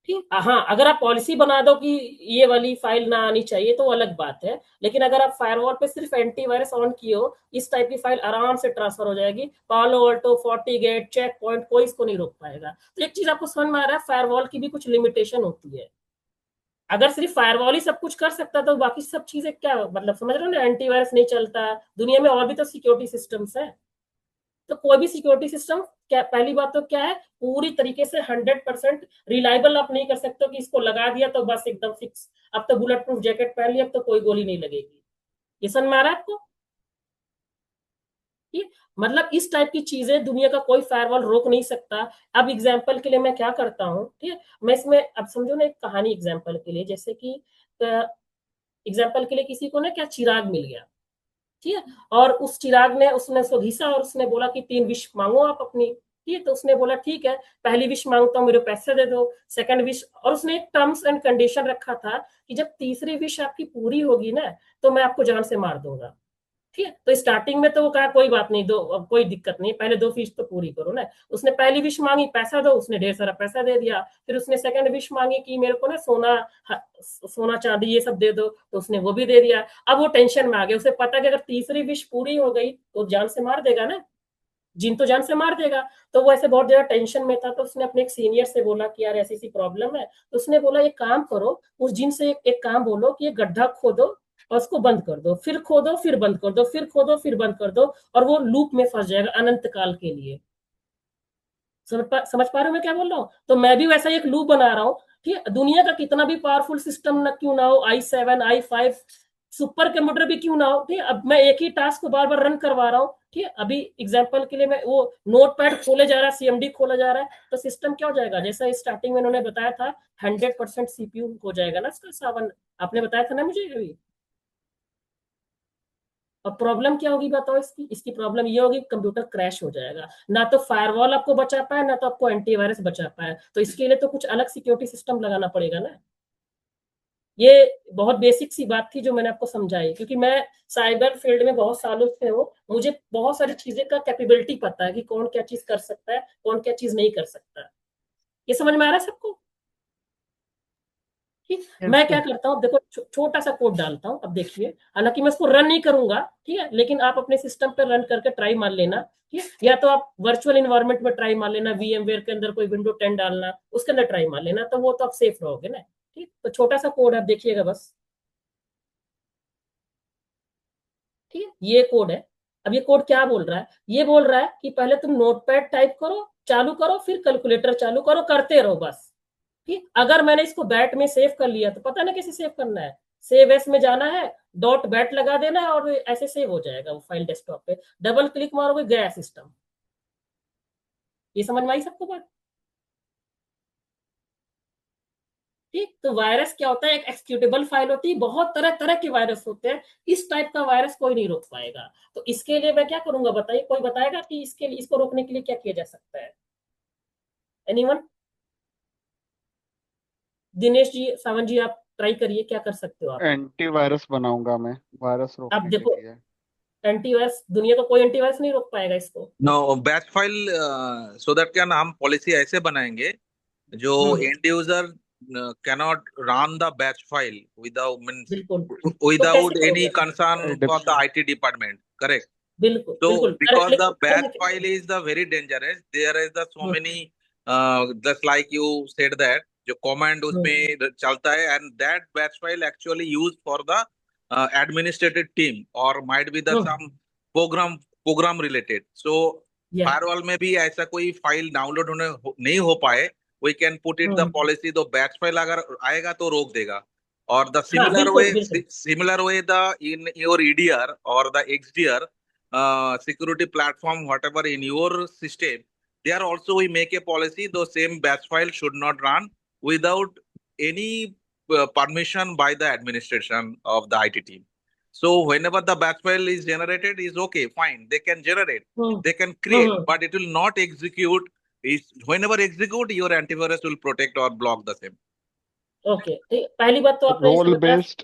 ठीक, हाँ, अगर आप पॉलिसी बना दो कि ये वाली फाइल ना आनी चाहिए तो अलग बात है, लेकिन अगर आप फायरवॉल पे सिर्फ एंटीवायरस ऑन किए हो, इस टाइप की फाइल आराम से ट्रांसफर हो जाएगी। पालो अल्टो, FortiGate, चेक पॉइंट, कोई इसको नहीं रोक पाएगा। तो एक चीज आपको समझ में आ रहा है, फायरवॉल की भी कुछ लिमिटेशन होती है। अगर सिर्फ फायरवॉल ही सब कुछ कर सकता तो बाकी सब चीजें क्या, मतलब समझ रहे हो ना, एंटीवायरस नहीं चलता, दुनिया में और भी तो सिक्योरिटी सिस्टम्स है। तो कोई भी सिक्योरिटी सिस्टम, क्या पहली बात तो क्या है, पूरी तरीके से 100% रिलायबल आप नहीं कर सकते हो कि इसको लगा दिया तो बस एकदम फिक्स, अब तो बुलेट प्रूफ जैकेट पहन लिया अब तो कोई गोली नहीं लगेगी। ये समझ में आ रहा है आपको? ठीक, मतलब इस टाइप की चीजें दुनिया का कोई फायरवॉल रोक नहीं सकता। अब एग्जाम्पल के लिए मैं क्या करता हूँ, ठीक है, मैं इसमें अब समझो ना एक कहानी एग्जाम्पल के लिए, जैसे कि एग्जाम्पल के लिए किसी को ना क्या चिराग मिल गया, ठीक है, और उस चिराग ने, उसने उसको घिसा और उसने बोला कि 3 विश मांगो आप अपनी। ठीक है, तो उसने बोला ठीक है, पहली विश मांगता हूँ मेरे पैसे दे दो, सेकंड विश, और उसने एक टर्म्स एंड कंडीशन रखा था कि जब तीसरी विश आपकी पूरी होगी ना तो मैं आपको जान से मार दूंगा। ठीक है, तो स्टार्टिंग में तो वो कहा कोई बात नहीं, दो, अब कोई दिक्कत नहीं, पहले 2 विश तो पूरी करो ना। उसने पहली विश मांगी पैसा दो, उसने ढेर सारा पैसा दे दिया। फिर उसने सेकंड विश मांगी कि मेरे को ना सोना, सोना चांदी ये सब दे दो, तो उसने वो भी दे दिया। अब वो टेंशन में आ गया, उसे पता कि अगर तीसरी विश पूरी हो गई तो जान से मार देगा ना, जिन तो जान से मार देगा। तो वो ऐसे बहुत ज्यादा टेंशन में था, तो उसने अपने एक सीनियर से बोला कि यार ऐसी सी प्रॉब्लम है। तो उसने बोला एक काम करो, उस जिन से एक काम बोलो कि ये गड्ढा खोदो और उसको बंद कर दो, फिर खोदो फिर बंद कर दो, फिर खोदो फिर बंद कर दो, और वो लूप में फंस जाएगा अनंत काल के लिए। समझ पा रहे हो मैं क्या बोल रहा हूँ? तो मैं भी वैसा एक लूप बना रहा हूँ। ठीक है, दुनिया का कितना भी पावरफुल सिस्टम ना क्यों ना हो, i7 i5 सुपर कंप्यूटर भी क्यों ना हो, ठीक है, अब मैं एक ही टास्क को बार बार रन करवा रहा हूँ। ठीक है, अभी एग्जांपल के लिए मैं वो नोटपैड खोले जा रहा है, CMD खोला जा रहा है, तो सिस्टम क्या हो जाएगा, जैसा स्टार्टिंग में उन्होंने बताया था 100% CPU हो जाएगा ना इसका 7, आपने बताया था ना मुझे अभी। अब प्रॉब्लम क्या होगी बताओ, इसकी प्रॉब्लम ये होगी कंप्यूटर क्रैश हो जाएगा। ना तो फायरवॉल आपको बचा पाए, ना तो आपको एंटीवायरस बचा पाए, तो इसके लिए तो कुछ अलग सिक्योरिटी सिस्टम लगाना पड़ेगा ना। ये बहुत बेसिक सी बात थी जो मैंने आपको समझाई, क्योंकि मैं साइबर फील्ड में बहुत सालों से हूँ, मुझे बहुत सारी चीजें का कैपेबिलिटी पता है कि कौन क्या चीज कर सकता है, कौन क्या चीज नहीं कर सकता। ये समझ में आ रहा है सबको? ठीक,
Yes,
मैं क्या
sir.
करता हूँ, देखो छोटा सा कोड डालता हूँ, अब देखिए, हालांकि मैं इसको रन नहीं करूंगा, ठीक है, लेकिन आप अपने सिस्टम पे रन करके ट्राई मार लेना, ठीक है, या तो आप वर्चुअल इन्वायरमेंट में ट्राई मार लेना, VMware के अंदर कोई विंडो 10 डालना, उसके अंदर ट्राई मार लेना, तो वो तो आप सेफ रहोगे ना। ठीक, तो छोटा सा कोड आप देखिएगा बस, ठीक है, ये कोड है। अब ये कोड क्या बोल रहा है, ये बोल रहा है कि पहले तुम नोटपैड टाइप करो, चालू करो, फिर कैलकुलेटर चालू करो, करते रहो बस। ठीक, अगर मैंने इसको बैट में सेव कर लिया तो पता ना कैसे सेव करना है, सेव एस में जाना है, डॉट बैट लगा देना है और ऐसे सेव हो जाएगा वो फाइल डेस्कटॉप पे, डबल क्लिक मारोगे गया सिस्टम। ये समझ में आई सबको बात? ठीक, तो वायरस क्या होता है, एक एक्सिक्यूटेबल फाइल होती है, बहुत तरह तरह के वायरस होते हैं, इस टाइप का वायरस कोई नहीं रोक पाएगा। तो इसके लिए मैं क्या करूंगा बताइए, कोई बताएगा कि इसके लिए, इसको रोकने के लिए क्या किया जा सकता है? एनीवन? दिनेश जी, सावन जी, आप ट्राई करिए, क्या कर सकते हो आप?
एंटीवायरस बनाऊंगा मैं, वायरस
आप
रोकने के
देखो,
लिए।
एंटीवायरस, दुनिया का कोई एंटीवायरस नहीं रोक पाएगा इसको।
No batch file, so that क्या ना हम पॉलिसी ऐसे बनाएंगे जो
hmm,
and user cannot run the batch file without means
बिल्कुल। तो कैसे
विदाउट एनी
करोगे?
Concern for the IT department, correct?
बिल्कुल
So
बिल्कुल,
because the
लेकिन
batch file is the very dangerous, there is the so many just like you said that जो command उसमें चलता है and that batch file actually used for the administrative team or might be the some program related. So
या
firewall में भी ऐसा कोई file download नहीं हो पाए, we can put it the policy, तो batch file अगर आएगा तो रोक देगा। और the
हाँ, बिल्कुल बिल्कुल।
similar way the in your EDR or the XDR security platform, whatever in your system, there also we make a policy. The same batch file should not run without any permission by the administration of the IT team. So whenever the batch file is generated, is okay, fine. They can generate, they can create, but it will not execute. Is whenever execute, your antivirus will protect or block the same.
Okay, ठीक, पहली बात तो आपने जैसे
role
बताया।
Based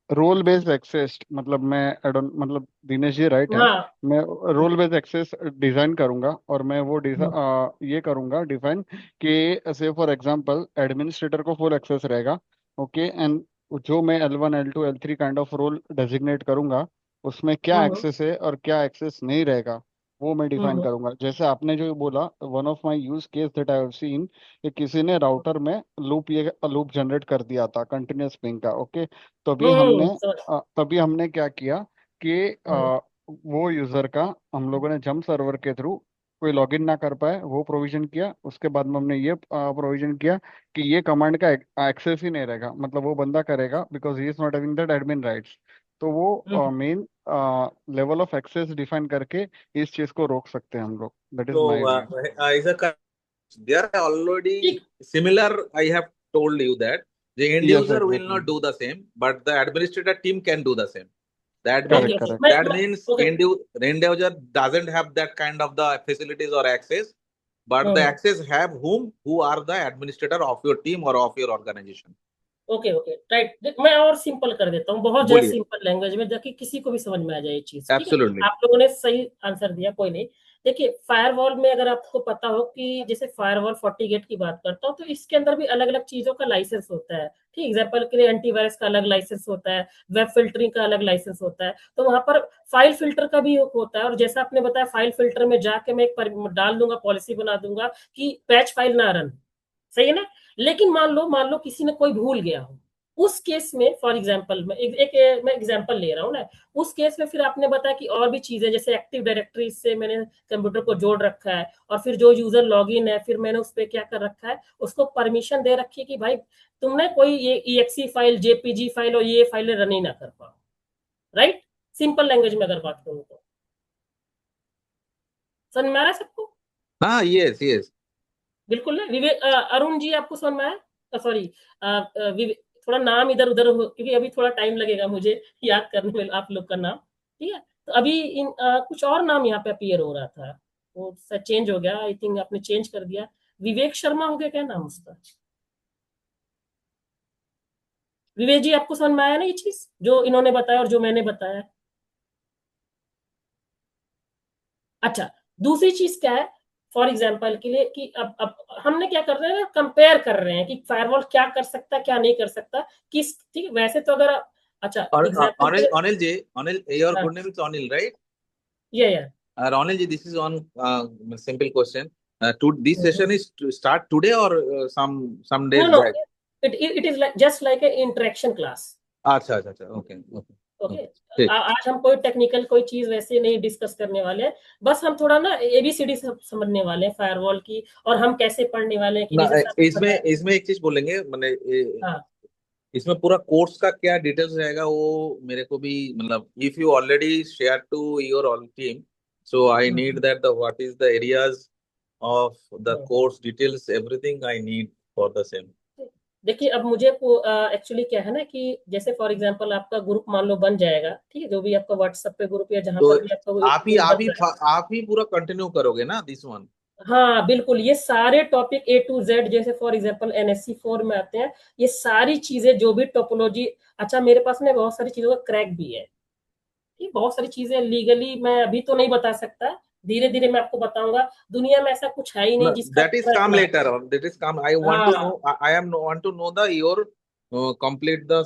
role based access, मतलब मैं I don't, मतलब दिनेश जी राइट है।
हाँ,
मैं रोल बेस्ड एक्सेस डिजाइन करूंगा और मैं वो
हम्म,
ये करूंगा डिफाइन कि से फॉर एग्जांपल एडमिनिस्ट्रेटर को फुल एक्सेस रहेगा, ओके, एंड जो मैं L1 L2 L3 kind of role designate करूंगा उसमें क्या
हम्म,
एक्सेस है और क्या एक्सेस नहीं रहेगा वो मैं डिफाइन
हम्म,
करूंगा। जैसे आपने जो बोला, one of my use case that I have seen, कि किसी ने राउटर में लूप जनरेट कर दिया था कंटिन्यूअस पिंग का, ओके।
समझ,
तभी हमने क्या किया कि
हम्म,
वो यूजर का हम लोगों ने जंप सर्वर के थ्रू कोई लॉगिन ना कर पाए वो प्रोविजन किया। उसके बाद में हमने ये प्रोविजन किया कि ये कमांड का एक्सेस ही नहीं रहेगा, मतलब वो बंदा करेगा because he is not having that admin rights. तो वो
hmm,
main level of access define करके इस चीज को रोक सकते हैं हम लोग। That is
So
my view.
is a there are already
ठीक,
similar. I have told you that the end
yes
user will
exactly.
not do the same, but the administrator team can do the same.
Okay okay, मैं
That means
okay,
end user doesn't have that kind of the facilities or access, but the access have who are the administrator of your team or of your organization.
Okay okay, right, मैं और simple कर देता हूँ, बहुत ज्यादा
बोलिए।
Simple language में, ताकि किसी को भी समझ में आ जाए ये चीज। ठीक है,
Absolutely.
आप लोगों ने सही आंसर दिया, कोई नहीं। देखिए, फायरवॉल में अगर आपको पता हो कि जैसे फायरवॉल FortiGate की बात करता हूँ, तो इसके अंदर भी अलग अलग चीजों का लाइसेंस होता है। ठीक, एग्जाम्पल के लिए एंटीवायरस का अलग लाइसेंस होता है, वेब फिल्टरिंग का अलग लाइसेंस होता है, तो वहां पर फाइल फिल्टर का भी होता है। और जैसा आपने बताया, फाइल फिल्टर में जाके मैं डाल दूंगा, पॉलिसी बना दूंगा कि बैच फाइल ना रन, सही है ना। लेकिन मान लो किसी ने कोई भूल गया हो, उस केस में फॉर एग्जांपल मैं एग्जांपल ले रहा हूँ ना, उस केस में फिर आपने बताया कि और भी चीजें, जैसे एक्टिव डायरेक्टरी से मैंने कंप्यूटर को जोड़ रखा है, और फिर जो यूजर लॉगिन है, फिर मैंने उस पर क्या कर रखा है, उसको परमिशन दे रखी है कि भाई तुमने कोई ये EXE फाइल, JPG फाइल और ये फाइलें रन ही ना कर पाओ। राइट, सिंपल लैंग्वेज में अगर बात करूँ तो समझ में आ रहा है सबको?
हाँ, yes, yes.
बिल्कुल ना विवेक, अरुण जी, आपको समझ में आया? सॉरी, थोड़ा नाम इधर उधर हो, क्योंकि अभी थोड़ा टाइम लगेगा मुझे याद करने में आप लोग का नाम। ठीक है, तो अभी कुछ और नाम यहाँ पे अपीयर हो रहा था, वो चेंज हो गया, आई थिंक आपने चेंज कर दिया। विवेक शर्मा हो गया क्या नाम उसका? विवेक जी, आपको समझ में आया ना ये चीज जो इन्होंने बताया और जो मैंने बताया? अच्छा, दूसरी चीज क्या है, फॉर एग्जांपल के लिए कि अब हमने क्या कर रहे हैं, कंपेयर कर रहे हैं कि फायरवॉल क्या कर सकता है क्या नहीं कर सकता, किस, ठीक है। वैसे तो अगर अच्छा एग्जांपल के लिए,
Anil, your
हाँ,
good name is Anil, right?
या
Anil ji, this is one simple question. This session is to start today or some
no
days
no,
back?
It is like just like a interaction class.
अच्छा अच्छा अच्छा, okay okay
okay,
ठीक।
आज हम कोई technical कोई चीज वैसे नहीं डिस्कस करने वाले हैं, बस हम थोड़ा ना एबीसीडी समझने वाले हैं फायरवॉल की, और हम कैसे पढ़ने वाले हैं कि
ना
जैसे सर ने
इसमें
बताया।
इसमें एक चीज बोलेंगे, मैंने
हाँ,
इसमें पूरा कोर्स का क्या डिटेल्स रहेगा वो मेरे को भी, मतलब if you already share to your all team, so I need that the what is the areas of the
हाँ।
Course details, everything I need for the same.
देखिए अब मुझे एक्चुअली क्या है ना कि जैसे फॉर एग्जांपल आपका ग्रुप मान लो बन जाएगा, ठीक है, जो भी आपका व्हाट्सएप पे ग्रुप या जहां
तो
पर भी आपका
आप ही
ग्रुप
आप
बन
ही
रहा है।
आप ही पूरा कंटिन्यू करोगे ना दिस वन?
हाँ बिल्कुल, ये सारे टॉपिक ए टू जेड, जैसे फॉर एग्जांपल एनएससी 4 में आते हैं, ये सारी चीजें जो भी टोपोलॉजी, अच्छा मेरे पास में बहुत सारी चीजों का क्रैक भी है, ठीक, बहुत सारी चीजें लीगली मैं अभी तो नहीं बता सकता, धीरे धीरे मैं आपको बताऊंगा। दुनिया में ऐसा कुछ है ही नहीं
No,
जिसका
that is
पूरा
come
इतना,
later on. That is come. I want to
हाँ
know. I am want to know the your complete the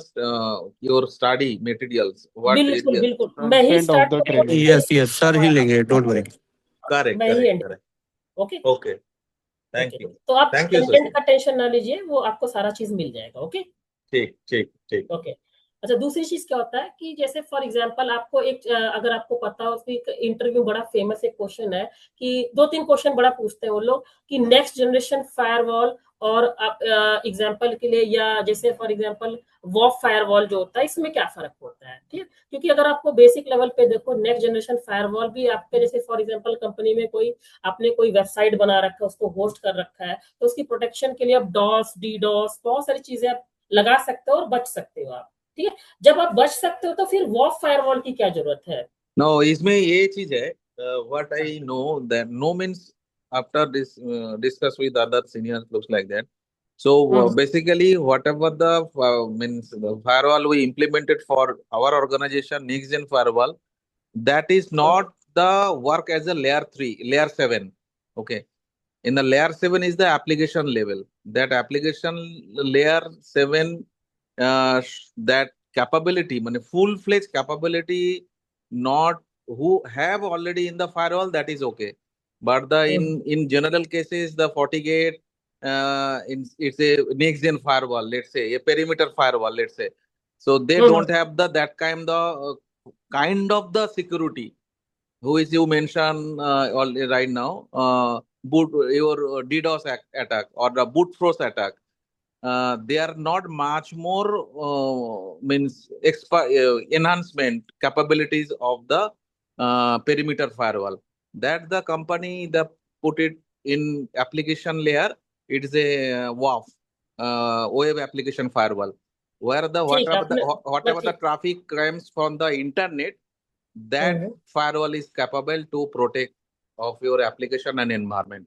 your study materials. What
बिल्कुल
area?
बिल्कुल, मैं ही
कंटेंट ऑफ
स्टार्ट
द
करूंगा तो
training.
Yes yes sir ही लेंगे, don't worry.
Correct,
मैं ही
correct,
and,
correct.
Okay.
Okay.
Okay,
Thank you.
तो आप
Thank you,
content
Sushil.
का टेंशन ना लीजिए, वो आपको सारा चीज मिल जाएगा, ओके।
ठीक ठीक ठीक।
ओके, अच्छा दूसरी चीज क्या होता है कि जैसे फॉर एग्जांपल आपको एक अगर आपको पता हो कि इंटरव्यू बड़ा फेमस एक क्वेश्चन है कि दो तीन क्वेश्चन बड़ा पूछते हैं वो लोग कि नेक्स्ट जनरेशन फायरवॉल और एग्जांपल के लिए, या जैसे फॉर एग्जांपल वॉफ फायरवॉल जो होता है, इसमें क्या फर्क होता है, ठीक है। क्योंकि अगर आपको बेसिक लेवल पे देखो, नेक्स्ट जनरेशन फायरवॉल भी आपके जैसे फॉर एग्जांपल कंपनी में कोई आपने कोई वेबसाइट बना रखा है, उसको होस्ट कर रखा है, तो उसकी प्रोटेक्शन के लिए आप डॉस डीडॉस बहुत सारी चीजें आप लगा सकते हो और बच सकते हो आप, ठीक है। जब आप बच सकते हो तो फिर वॉफ फायरवॉल की क्या जरूरत है।
No, इसमें ये चीज है. What I know that no means after this discuss with other seniors looks like that. So
hmm
basically, whatever the means the firewall we implemented for our organization, next gen firewall, that is not the work as a layer 3, layer 7. Okay. In the layer 7 is the application level. That application layer 7, that capability, full-fledged capability, not who have already in the firewall, that is okay. But the in general cases, the FortiGate, it's a next gen firewall, let's say a perimeter firewall, let's say. So they
hmm
don't have the that kind of the security who is you mentioned right now, boot your DDoS attack or the boot force attack. They are not much more means enhancement capabilities of the perimeter firewall. That the company that put it in application layer. It is a WAF, web application firewall, where the
ठीक है,
whatever the
आपने, मैं
whatever the
ठीक,
traffic comes from the internet, that
hmm
firewall is capable to protect of your application and environment.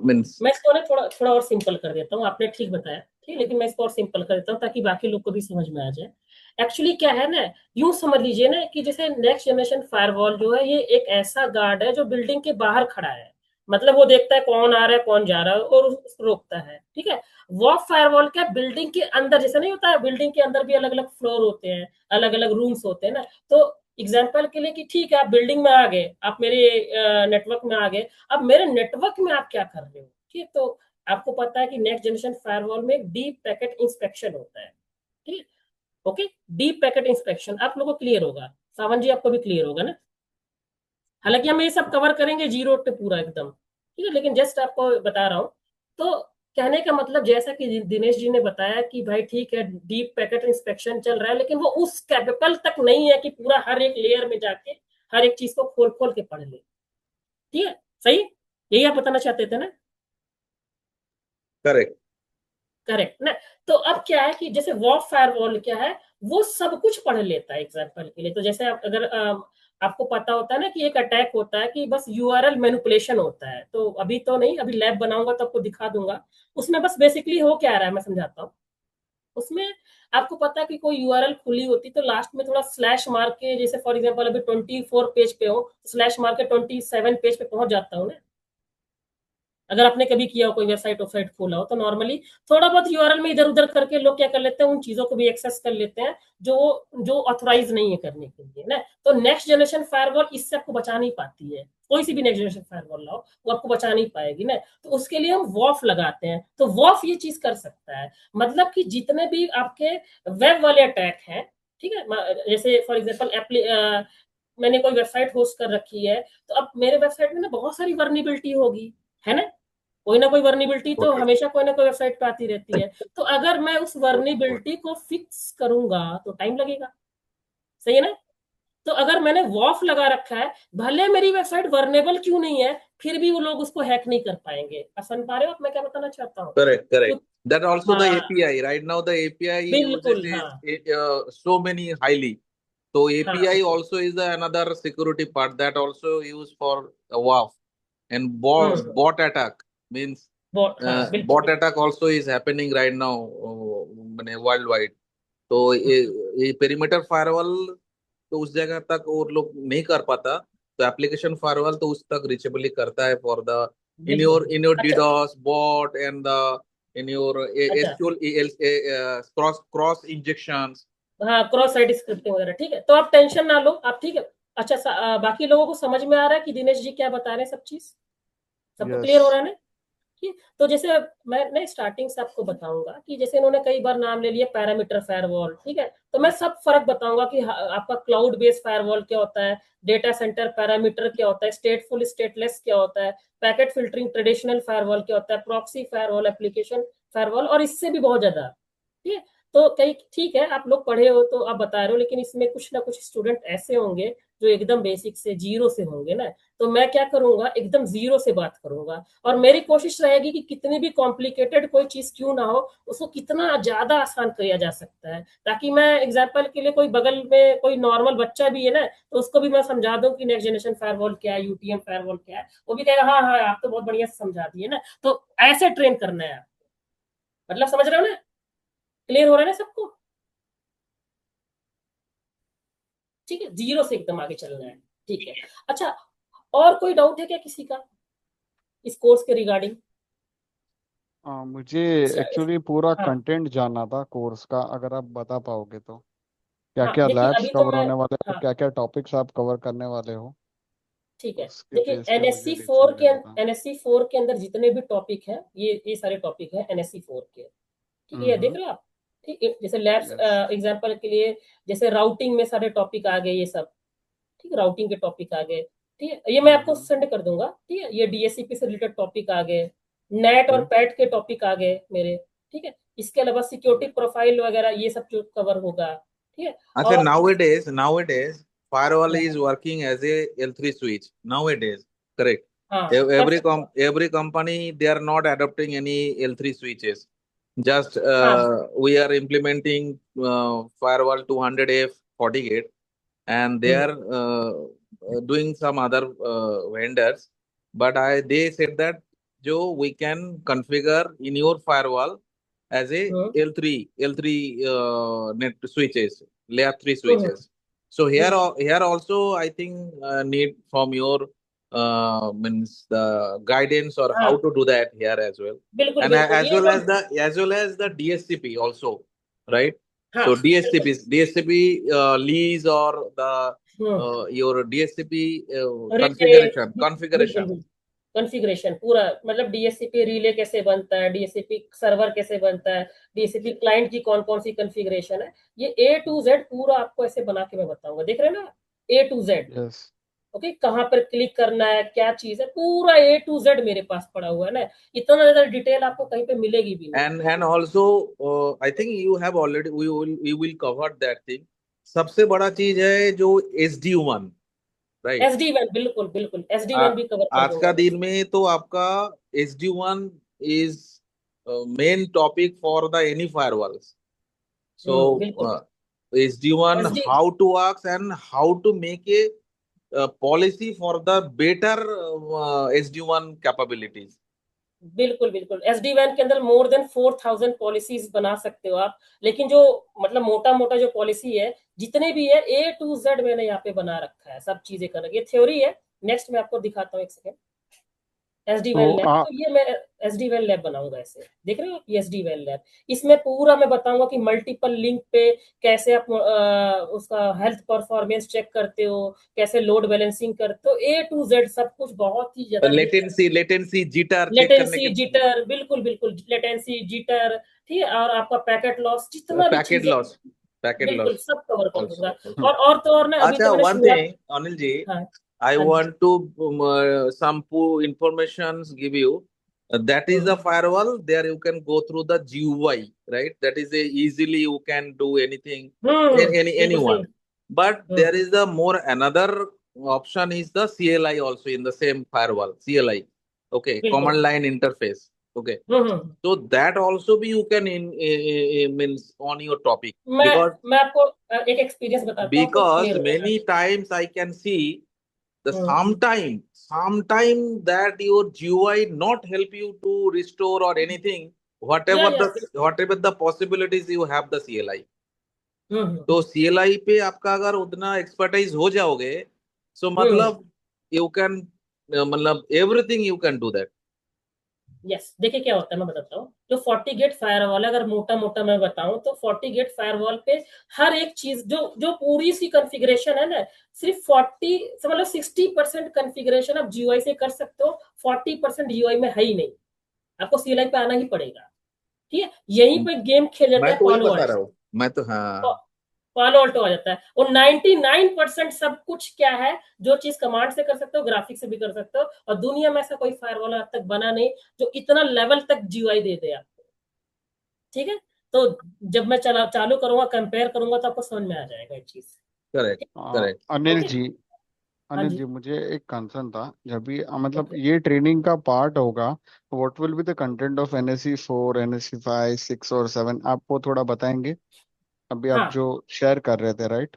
Means
मैं इसको ना थोड़ा थोड़ा और सिंपल कर देता हूँ, आपने ठीक बताया, ठीक, लेकिन मैं इसको और सिंपल कर देता हूँ ताकि बाकी लोग को भी समझ में आ जाए। एक्चुअली क्या है ना, यूं समझ लीजिए ना कि जैसे नेक्स्ट जनरेशन फायरवॉल जो है, ये एक ऐसा गार्ड है जो बिल्डिंग के बाहर खड़ा है, मतलब वो देखता है कौन आ रहा है कौन जा रहा है और उसको रोकता है, ठीक है। वॉफ फायरवॉल क्या, बिल्डिंग के अंदर जैसे नहीं होता है, बिल्डिंग के अंदर भी अलग अलग फ्लोर होते हैं, अलग अलग रूम्स होते हैं ना, तो एग्जाम्पल के लिए कि ठीक है आप बिल्डिंग में आ गए, आप मेरे नेटवर्क में आ गए, अब मेरे नेटवर्क में आप क्या कर रहे हो, ठीक, तो आपको पता है कि नेक्स्ट जनरेशन फायरवॉल में डीप पैकेट इंस्पेक्शन होता है, ठीक, ओके। डीप पैकेट इंस्पेक्शन आप लोगों को क्लियर होगा, सावन जी आपको भी क्लियर होगा ना, हालांकि हम ये सब कवर करेंगे जीरो पे पूरा एकदम, ठीक है, लेकिन जस्ट आपको बता रहा हूँ। तो कहने का मतलब जैसा कि दिनेश जी ने बताया कि भाई ठीक है डीप पैकेट इंस्पेक्शन चल रहा है, लेकिन वो उस कैपेबल तक नहीं है कि पूरा हर एक लेयर में जाके हर एक चीज को खोल खोल के पढ़ ले, ठीक है, सही, यही आप बताना चाहते थे ना।
correct.
करेक्ट ना। तो अब क्या है कि जैसे वॉफ फायरवॉल क्या है, वो सब कुछ पढ़ लेता है एग्जांपल के लिए, तो जैसे आप अगर आपको पता होता है ना कि एक अटैक होता है कि बस यूआरएल मैनिपुलेशन होता है, तो अभी तो नहीं, अभी लैब बनाऊंगा तो आपको दिखा दूंगा। उसमें बस बेसिकली हो क्या रहा है मैं समझाता हूँ। उसमें आपको पता है कि कोई यूआरएल खुली होती तो लास्ट में थोड़ा स्लैश मार के, जैसे फॉर एग्जांपल अभी 24 पेज पे हो, स्लैश मार के 27 पेज पे पहुंच जाता हूँ ना, अगर आपने कभी किया हो, कोई वेबसाइट खोला हो, तो नॉर्मली थोड़ा बहुत यूआरएल में इधर उधर करके लोग क्या कर लेते हैं, उन चीजों को भी एक्सेस कर लेते हैं जो जो ऑथोराइज नहीं है करने के लिए ना। तो नेक्स्ट जनरेशन फायरवॉल इससे आपको बचा नहीं पाती है, कोई सी भी नेक्स्ट जनरेशन फायरवॉल लाओ वो आपको बचा नहीं पाएगी ना। तो उसके लिए हम वॉफ लगाते हैं, तो वॉफ ये चीज कर सकता है, मतलब कि जितने भी आपके वेब वाले अटैक हैं, ठीक है, जैसे फॉर एग्जाम्पल मैंने कोई वेबसाइट होस्ट कर रखी है, तो अब मेरे वेबसाइट में ना बहुत सारी वर्निबिलिटी होगी, है ना, कोई ना कोई वर्निबिलिटी तो
Okay.
हमेशा कोई ना कोई वेबसाइट पे आती रहती है। तो अगर मैं उस वर्निबिलिटी को फिक्स करूंगा तो टाइम लगेगा, सही है ना। तो अगर मैंने वॉफ लगा रखा है, भले मेरी वेबसाइट वर्नेबल क्यों नहीं है, फिर भी वो लोग उसको हैक नहीं कर पाएंगे। आप समझ पा रहे हो मैं क्या बताना चाहता हूँ?
Correct. That also the
हाँ
API. Right now the API uses
बिल्कुल, हाँ
is so many highly. So
हाँ
API also is another security part that also used for WAF. And bot attack means
हाँ बिल्कुल
bot
बिल्कुल।
attack also is happening right now worldwide. तो ये perimeter firewall तो उस जगह तक वो लोग नहीं कर पाता, तो एप्लीकेशन फायरवॉल तो उस तक रीचेबली करता है फॉर द
बिल्कुल
in your
अच्छा
DDoS bot and the in your
अच्छा
SQL cross injections.
हाँ, क्रॉस साइट स्क्रिप्टिंग वगैरह, ठीक है, तो आप टेंशन ना लो आप, ठीक है। अच्छा बाकी लोगों को समझ में आ रहा है कि दिनेश जी क्या बता रहे हैं, सब चीज सबको क्लियर हो
Yes.
रहा है ना? ठीक। तो जैसे मैं स्टार्टिंग से आपको बताऊंगा कि जैसे इन्होंने कई बार नाम ले लिया पैरामीटर फायरवॉल, ठीक है, तो मैं सब फर्क बताऊंगा कि आपका क्लाउड बेस्ड फायरवॉल क्या होता है, डेटा सेंटर पैरामीटर क्या होता है, स्टेटफुल स्टेटलेस क्या होता है, पैकेट फिल्टरिंग ट्रेडिशनल फायरवॉल क्या होता है, प्रॉक्सी फायरवॉल, एप्लीकेशन फायरवॉल, और इससे भी बहुत ज्यादा, ठीक है। तो कई ठीक है आप लोग पढ़े हो तो आप बता रहे हो, लेकिन इसमें कुछ ना कुछ स्टूडेंट ऐसे होंगे जो एकदम बेसिक से जीरो से होंगे ना। तो मैं क्या करूंगा, एकदम जीरो से बात करूंगा, और मेरी कोशिश रहेगी कि कितनी भी कॉम्प्लिकेटेड कोई चीज क्यों ना हो, उसको कितना ज्यादा आसान किया जा सकता है, ताकि मैं एग्जाम्पल के लिए कोई बगल में कोई नॉर्मल बच्चा भी है ना, तो उसको भी मैं समझा दूं कि नेक्स्ट जनरेशन फायरवॉल क्या है, यूटीएम फायरवॉल क्या है, वो भी कहेगा हाँ हाँ आप तो बहुत बढ़िया से समझा दिए ना। तो ऐसे ट्रेन करना है आपको, मतलब समझ रहे हो ना, क्लियर हो रहा है ना सबको? ठीक है, जीरो से एकदम आगे चलना है, ठीक है। अच्छा, और कोई डाउट है क्या किसी का इस कोर्स के रिगार्डिंग?
मुझे
अच्छा,
एक्चुअली पूरा
हाँ
कंटेंट जानना था कोर्स का, अगर आप बता पाओगे तो। क्या
हाँ
क्या
देखिए
लैब्स
अभी तो
कवर
मैं,
होने वाले हैं,
हाँ
क्या क्या टॉपिक्स आप कवर करने वाले हो,
ठीक है,
उसके
देखिए
बेस पे मुझे
एनएससी
डिटेल
फोर के
लेना था।
एनएससी फोर के अंदर जितने भी टॉपिक हैं, ये सारे टॉपिक हैं एनएससी फोर के, ठीक है, ये देख
हम्म।
रहे हो आप? ठीक है, जैसे लैब्स
यस।
एग्जांपल के लिए, जैसे राउटिंग में सारे टॉपिक आ गए ये सब, ठीक है, राउटिंग के टॉपिक आ गए, ठीक है, ये मैं आपको
हम्म।
सेंड कर दूंगा, ठीक है, ये डीएससीपी से रिलेटेड टॉपिक आ गए, नेट और
ओके।
पैट के टॉपिक आ गए मेरे, ठीक है, इसके अलावा सिक्योरिटी प्रोफाइल वगैरह ये सब जो कवर होगा, ठीक है।
Actually,
और
nowadays, firewall is working as a L3 switch. Nowadays, correct.
हाँ कर
Every
सकते हैं,
every company they are not adopting any L3 switches. Just
हाँ
we are implementing firewall 200F FortiGate, and they
hmm
are doing some other vendors. But they said that Joe, we can configure in your firewall as a
hmm
L3 net switches, layer 3
hmm,
switches. So here
बिल्कुल
here also I think need from your means the guidance or
हाँ
how to do that here as well,
बिल्कुल
and
बिल्कुल ये जो,
as well as the DSCP also, right?
हाँ
So
बिल्कुल
DSCP lease or the
hmm
your DSCP
relay, बिल्कुल
configuration.
बिल्कुल configuration पूरा, मतलब डीएचसीपी रिले कैसे बनता है, डीएचसीपी सर्वर कैसे बनता है, डीएचसीपी क्लाइंट की कौन कौन सी कॉन्फ़िगरेशन है, ये ए टू जेड पूरा आपको ऐसे बना के मैं बताऊंगा, देख रहे हैं ना, ए टू जेड।
यस।
ओके, कहाँ पर क्लिक करना है, क्या चीज है, पूरा ए टू जेड मेरे पास पड़ा हुआ है ना, इतना ज्यादा डिटेल आपको कहीं पे मिलेगी भी नहीं।
And also I think you have already we will cover that thing. सबसे बड़ा चीज है जो SD1, राइट?
एसडी वन, बिल्कुल बिल्कुल एसडी
आ,
वन भी कवर कर
आज
दूंगा
का
मैं।
दिन में तो आपका SD1 is main topic for the any firewalls. So
बिल्कुल
SD1
SD,
how to work and how to make a policy for the better SD1 capabilities.
बिल्कुल बिल्कुल एसडी वैन के अंदर मोर देन 4000 पॉलिसीज बना सकते हो आप, लेकिन जो मतलब मोटा मोटा जो पॉलिसी है जितने भी है ए टू जेड मैंने यहाँ पे बना रखा है, सब चीजें कर रखी है, थ्योरी है। नेक्स्ट मैं आपको दिखाता हूँ, एक सेकेंड। SD
तो
वैन लैब, तो ये मैं SD वैन लैब बनाऊंगा। ऐसे देख रहे हो ये SD वैन लैब, इसमें पूरा मैं बताऊंगा कि मल्टीपल लिंक पे कैसे आप उसका हेल्थ परफॉर्मेंस चेक करते हो, कैसे लोड बैलेंसिंग करते हो, A to Z सब कुछ बहुत ही ज्यादा
लेटेंसी जिटर चेक करने
लेटेंसी
के
जिटर, बिल्कुल बिल्कुल लेटेंसी जिटर, ठीक है, और आपका पैकेट लॉस, जितना भी
पैकेट
चीजें,
लॉस
बिल्कुल सब कवर कर दूंगा।
also.
और तो और ना, अभी
अच्छा,
तो मैंने
one
शुरुआत।
thing, Anil ji,
हाँ
I
हाँ जी।
want to some informations give you. That is the firewall. There you can go through the GUI, right? That is a easily you can do anything,
बिल्कुल सही।
anyone. But there is a more another option is the CLI also in the same firewall. CLI, okay,
बिल्कुल।
command line interface, okay.
Hmm.
So that also be you can means on your topic
मैं
because
मैं आपको एक experience बताता हूँ, आपको
because
clear हो जाएगा।
many times I can see the
hmm
sometime that your GUI not help you to restore or anything,
या
whatever the possibilities you have the CLI.
हम्म
तो CLI पे आपका अगर उतना एक्सपर्टाइज हो जाओगे, सो
हम्म
मतलब यू कैन मतलब everything you can do that.
Yes, देखिए क्या होता है मैं बताता हूँ। जो 40 गेट फायरवॉल, अगर मोटा मोटा मैं बताऊं तो 40 गेट फायरवॉल पे हर एक चीज जो जो पूरी सी कॉन्फ़िगरेशन है ना, सिर्फ 40 मतलब 60% कॉन्फ़िगरेशन आप जीयूआई से कर सकते हो, 40% जीयूआई में है ही नहीं, आपको सीएलआई पे आना ही पड़ेगा। ठीक है, यहीं पे गेम खेल जाता
मैं
है
तो वही
पालो
बता
अल्टो।
रहा हूँ, मैं तो हाँ
पालो अल्टो आ जाता है, और 99% सब कुछ क्या है, जो चीज कमांड से कर सकते हो, ग्राफिक्स से भी कर सकते हो, और दुनिया में ऐसा कोई फायरवॉल आज तक बना नहीं जो इतना लेवल तक जीयूआई दे दे आपको। ठीक है, तो जब मैं चालू करूंगा, कंपेयर करूंगा, तो आपको समझ में आ जाएगा ये चीज।
Correct correct.
अनिल
ओके।
जी,
हाँ
अनिल
जी।
जी, मुझे एक कंसर्न था। जब भी मतलब
ओके।
ये ट्रेनिंग का पार्ट होगा, what will be the content of NSE 4, NSE 5, 6 और 7? आप वो थोड़ा बताएंगे? अभी आप
हाँ
जो शेयर कर रहे थे, राइट?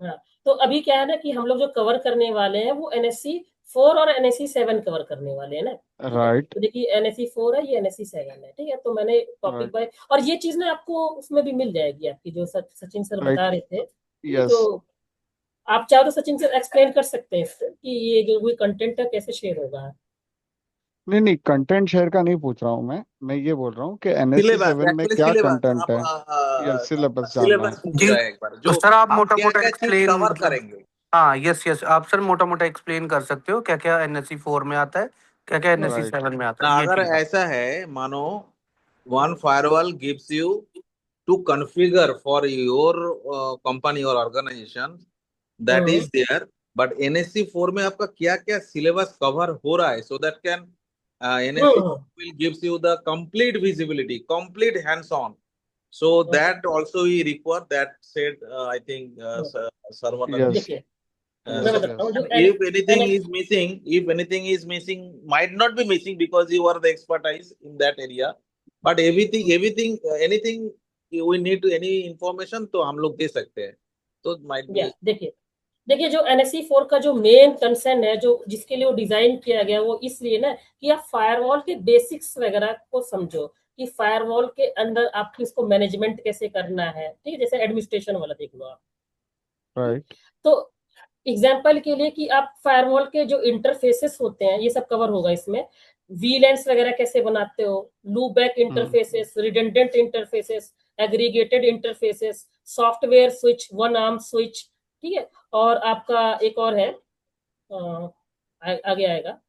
हाँ, तो अभी क्या है ना कि हम लोग जो कवर करने वाले हैं वो एनएससी 4 और एनएससी 7 कवर करने वाले हैं ना। ठीक है,
राइट
तो देखिए एनएससी 4 है, ये एनएससी 7 है। ठीक है, तो मैंने टॉपिक
राइट
बाय, और ये चीज ना आपको उसमें भी मिल जाएगी, आपकी जो सचिन सर बता
राइट
रहे थे। ठीक है,
यस।
तो आप चाहो तो सचिन सर एक्सप्लेन कर सकते हैं इसको, कि ये जो भी कंटेंट है कैसे शेयर होगा।
नहीं नहीं, कंटेंट शेयर का नहीं पूछ रहा हूँ मैं ये बोल रहा हूँ कि NSE
सिलेबस
7 में
एक्चुअली
क्या
सिलेबस
कंटेंट
आप
है, या सिलेबस जानना है?
सिलेबस पूछ
जी,
रहा है एक बार,
तो
जो
सर आप
हम
मोटा
क्या
मोटा
क्या चीज
एक्सप्लेन
कवर
मतलब,
करेंगे।
हाँ यस यस, आप सर मोटा मोटा एक्सप्लेन कर सकते हो क्या क्या NSE 4 में आता है, क्या क्या NSE
राइट
7 में आता
ना
है, ये
अगर
चीज आप।
ऐसा है, मानो one firewall gives you to configure for your company or organization, that
hmm
is there, but NSC 4 में आपका क्या क्या सिलेबस कवर हो रहा है, so that can NSC
hmm
will gives you the complete visibility, complete hands on, so
hmm,
that also we require that said I think
hmm.
Sarvanan ji.
Yes
देखिए मैं
So
yes
बताता
yes
हूँ जो
if anything
an
is missing, if anything is missing, might not be missing because you are the expertise in that area. But everything, anything we need to any information तो हम लोग दे सकते हैं. तो might be.
Yes, देखिए देखिए जो NSC 4 का जो मेन कंसर्न है, जो जिसके लिए वो डिजाइन किया गया, वो इसलिए ना कि आप फायरवॉल के बेसिक्स वगैरह को समझो, कि फायरवॉल के अंदर आपको इसको मैनेजमेंट कैसे करना है। ठीक है, जैसे एडमिनिस्ट्रेशन वाला देख लो आप।
राइट
तो एग्जाम्पल के लिए कि आप फायरवॉल के जो इंटरफेसेस होते हैं, ये सब कवर होगा इसमें। वीलैंस वगैरह कैसे बनाते हो, loop back interfaces, redundant interfaces, aggregated interfaces, software switch, one arm switch. ठीक है, और आपका एक और है, आगे आएगा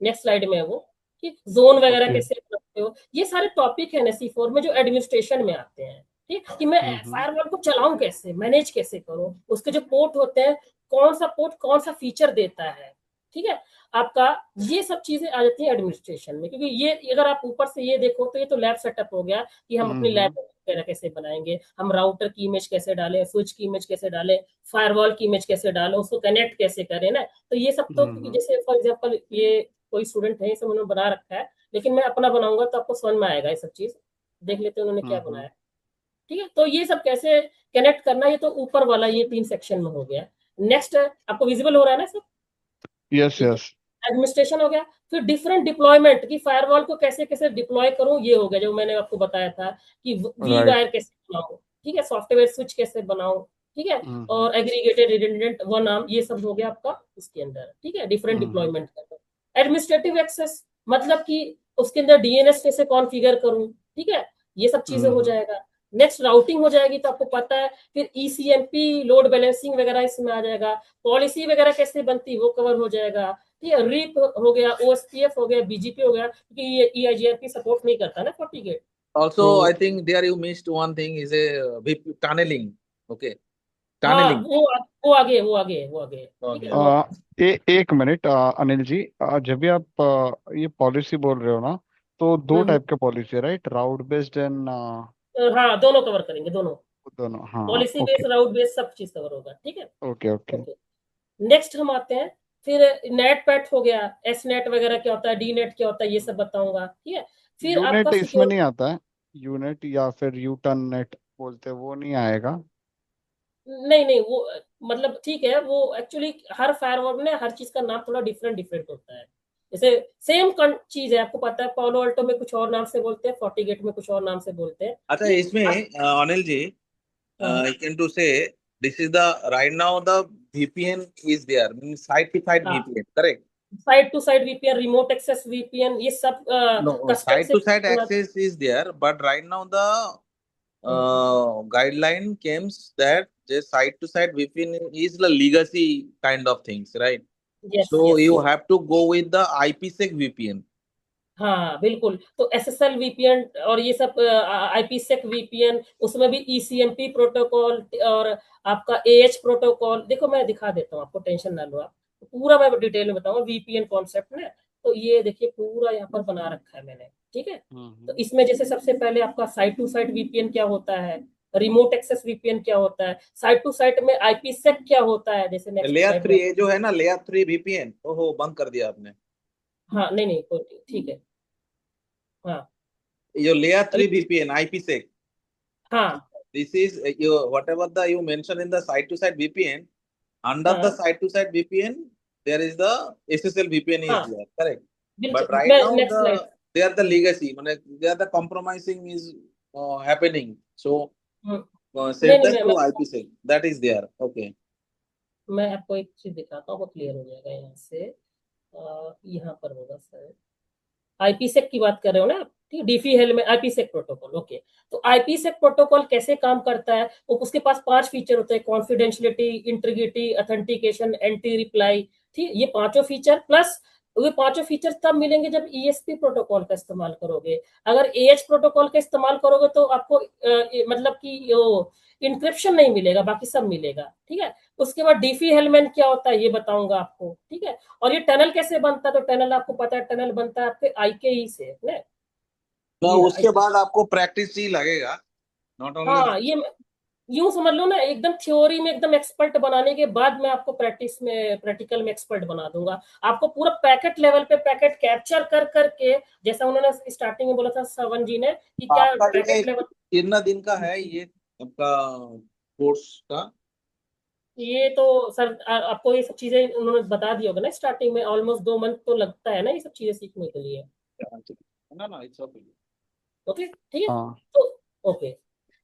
नेक्स्ट स्लाइड में है वो, कि जोन वगैरह
ओके
कैसे रखते हो। ये सारे टॉपिक है एनएससी 4 में जो एडमिनिस्ट्रेशन में आते हैं। ठीक, कि मैं फायरवॉल को चलाऊं कैसे, मैनेज कैसे करूं, उसके जो पोर्ट होते हैं, कौन सा पोर्ट कौन सा फीचर देता है। ठीक है, आपका ये सब चीजें आ जाती है एडमिनिस्ट्रेशन में, क्योंकि ये अगर आप ऊपर से ये देखो तो ये तो लैब सेटअप हो गया, कि हम अपनी लैब वगैरह कैसे बनाएंगे, हम राउटर की इमेज कैसे डालें, स्विच की इमेज कैसे डालें, फायरवॉल की इमेज कैसे डालें, उसको कनेक्ट कैसे करें ना। तो ये सब तो, क्योंकि जैसे फॉर एग्जांपल ये कोई स्टूडेंट है, ये सब उन्होंने बना रखा है, लेकिन मैं अपना बनाऊंगा तो आपको समझ में आएगा ये सब चीज। देख लेते हैं उन्होंने क्या बनाया। ठीक है, तो ये सब कैसे कनेक्ट करना, ये तो ऊपर वाला ये 3 सेक्शन में हो गया। नेक्स्ट आपको विजिबल हो रहा है ना सब।
यस
ठीक है,
यस
एडमिनिस्ट्रेशन हो गया। फिर डिफरेंट डिप्लॉयमेंट, की फायरवॉल को कैसे कैसे डिप्लॉय करूं, ये हो गया जो मैंने आपको बताया था, कि वी
राइट
वायर कैसे बनाऊं। ठीक है, सॉफ्टवेयर स्विच कैसे बनाऊं। ठीक है, और एग्रीगेटेड रिडंडेंट वन आर्म, ये सब हो गया आपका इसके अंदर। ठीक है, डिफरेंट डिप्लॉयमेंट का। एडमिनिस्ट्रेटिव एक्सेस मतलब कि उसके अंदर डीएनएस कैसे कॉन्फ़िगर करूं, ठीक है, ये सब चीजें हो जाएगा। नेक्स्ट राउटिंग हो जाएगी, तो आपको पता है फिर ईसीएमपी लोड बैलेंसिंग वगैरह इसमें आ जाएगा, पॉलिसी वगैरह कैसे बनती है वो कवर हो जाएगा, ठीक है, रीप हो गया, ओएसपीएफ हो गया, बीजीपी हो गया, क्योंकि ये ईआईजीआरपी सपोर्ट नहीं करता ना FortiGate।
Also,
तो
I think there you missed one thing is a VIP tunneling. Okay,
हाँ,
tunneling.
वो आगे ठीक है,
Okay.
वो
एक मिनट अनिल जी, जब भी आप ये पॉलिसी बोल रहे हो ना, तो दो
हम्म,
टाइप के पॉलिसी है, राइट? राउट बेस्ड एंड
हाँ, दोनों कवर करेंगे, दोनों,
दोनों, हाँ।
पॉलिसी
ओके
बेस्ड, राउट बेस्ड, सब चीज कवर होगा, ठीक है।
Okay okay.
ओके, नेक्स्ट हम आते हैं, फिर नेट पैट हो गया, एस नेट वगैरह क्या होता है, डी नेट क्या होता है, ये सब बताऊंगा, ठीक है। फिर आपका
यूनेट इसमें
सिक्योर,
नहीं आता है? यूनेट या फिर यू टर्न नेट बोलते हैं, वो नहीं आएगा?
नहीं नहीं, वो मतलब ठीक है, वो एक्चुअली हर फायरवॉल में हर चीज का नाम थोड़ा डिफरेंट डिफरेंट होता है। जैसे सेम चीज है, आपको पता है, पालो अल्टो में कुछ और नाम से बोलते हैं, FortiGate में कुछ और नाम से बोलते हैं,
अच्छा,
ठीक
इसमें
है।
अनिल जी,
हाँ,
I can to say this is the right now the VPN is there, means side to side
हाँ,
VPN, correct?
Side to side VPN, remote access VPN, ये सब
No,
कस्टम
side
से
to side
होना।
access is there, but right now the
hmm,
guideline comes that the side to side VPN is the legacy kind of things, right?
Yes
So
yes
you
yes,
have to go with the IPsec VPN.
हाँ बिल्कुल, तो SSL VPN और ये सब IPsec VPN, उसमें भी ईसीएमपी protocol और आपका एएच प्रोटोकॉल, देखो मैं दिखा देता हूँ आपको, टेंशन ना लो आप, पूरा मैं डिटेल में बताऊंगा वीपीएन कॉन्सेप्ट में। तो ये देखिए पूरा यहाँ पर बना रखा है मैंने, ठीक है। तो इसमें जैसे सबसे पहले आपका साइट टू साइट वीपीएन क्या होता है, रिमोट एक्सेस वीपीएन क्या होता है, साइट टू साइट में आईपीसेक क्या होता है, जैसे नेक्स्ट
लेयर
स्लाइड में।
3 ये जो है ना, लेयर 3 VPN, ओहो बंद कर दिया आपने।
हाँ नहीं नहीं, कोई नहीं, ठीक है, हाँ,
ये जो लेयर
अभी
3 VPN IPsec,
हाँ
this is you whatever the you mentioned in the side to side VPN, under the
हाँ
side to side VPN there is the SSL VPN is
हाँ,
there, correct? But
बिल्कुल,
right
मैं
now
next slide,
the they are the legacy, they are the compromising is happening. So
नहीं
set
नहीं,
that to IPsec. That is there. Okay.
मैं आपको एक चीज दिखाता हूँ, वो क्लियर हो जाएगा यहाँ से। यहाँ पर होगा सर, आईपीसेक की बात कर रहे हो ना आप, ठीक, डीफी हेल में आईपीसेक प्रोटोकॉल, ओके। तो आईपीसेक प्रोटोकॉल कैसे काम करता है, वो उसके पास 5 फीचर होते हैं, confidentiality, integrity, authentication, anti reply, ठीक, ये पांचों फीचर प्लस, ये पांचों फीचर तब मिलेंगे जब ईएसपी प्रोटोकॉल का इस्तेमाल करोगे। अगर एएच प्रोटोकॉल का इस्तेमाल करोगे तो आपको मतलब कि वो इंक्रिप्शन नहीं मिलेगा, बाकी सब मिलेगा, ठीक है। उसके बाद डीफी हेलमेट क्या होता है ये बताऊंगा आपको, ठीक है। और ये टनल कैसे बनता है, तो टनल आपको पता है, टनल बनता है आपके आईकेई से ना,
तो
ये
उसके बाद आपको प्रैक्टिस ही लगेगा, नॉट ओनली
हाँ, ये यूं समझ लो ना, एकदम थ्योरी में एकदम एक्सपर्ट बनाने के बाद मैं आपको प्रैक्टिस में, प्रैक्टिकल में एक्सपर्ट बना दूंगा। आपको पूरा पैकेट लेवल पे पैकेट कैप्चर कर करके, जैसा उन्होंने स्टार्टिंग में बोला था श्रवण जी ने कि क्या
आपका ये
पैकेट लेवल।
कितना दिन का है ये आपका कोर्स का?
ये तो सर आपको ये सब चीजें उन्होंने बता दिया होगा ना स्टार्टिंग में, ऑलमोस्ट 2 मंथ तो लगता है ना ये सब चीजें सीखने के लिए।
ना ना, इट्स ओके।
ओके, ठीक है,
हाँ।
तो ओके,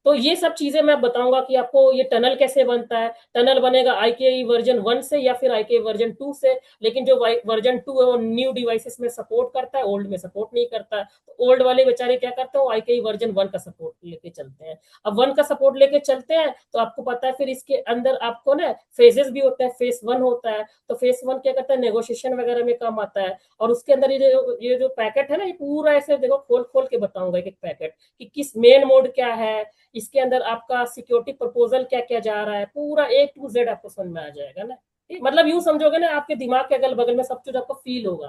तो ये सब चीजें मैं बताऊंगा कि आपको ये टनल कैसे बनता है। टनल बनेगा आईके वर्जन 1 से या फिर आईके वर्जन 2 से, लेकिन जो वर्जन 2 है वो न्यू डिवाइसेस में सपोर्ट करता है, ओल्ड में सपोर्ट नहीं करता है। तो ओल्ड वाले बेचारे क्या करते हैं, आईके वर्जन 1 का सपोर्ट लेके चलते हैं। अब 1 का सपोर्ट लेके चलते हैं तो आपको पता है फिर इसके अंदर आपको ना फेजेस भी होता है, फेस 1 होता है, तो फेस 1 क्या करता है, नेगोशिएशन वगैरह में काम आता है। और उसके अंदर ये जो पैकेट है ना, ये पूरा ऐसे देखो खोल खोल के बताऊंगा एक एक पैकेट कि किस मेन मोड क्या है, इसके अंदर आपका सिक्योरिटी प्रपोजल क्या क्या जा रहा है, पूरा A to Z आपको समझ में आ जाएगा ना। मतलब यूं समझोगे ना, आपके दिमाग के अगल बगल में सब कुछ आपको फील होगा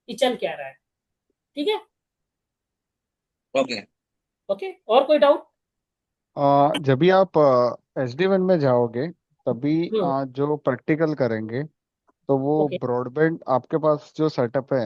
कि चल क्या रहा है, ठीक है।
ओके।
ओके, और कोई डाउट?
जब भी आप SD1 में जाओगे, तभी
हम्म,
जो प्रैक्टिकल करेंगे, तो वो
ओके,
ब्रॉडबैंड आपके पास जो सेटअप है,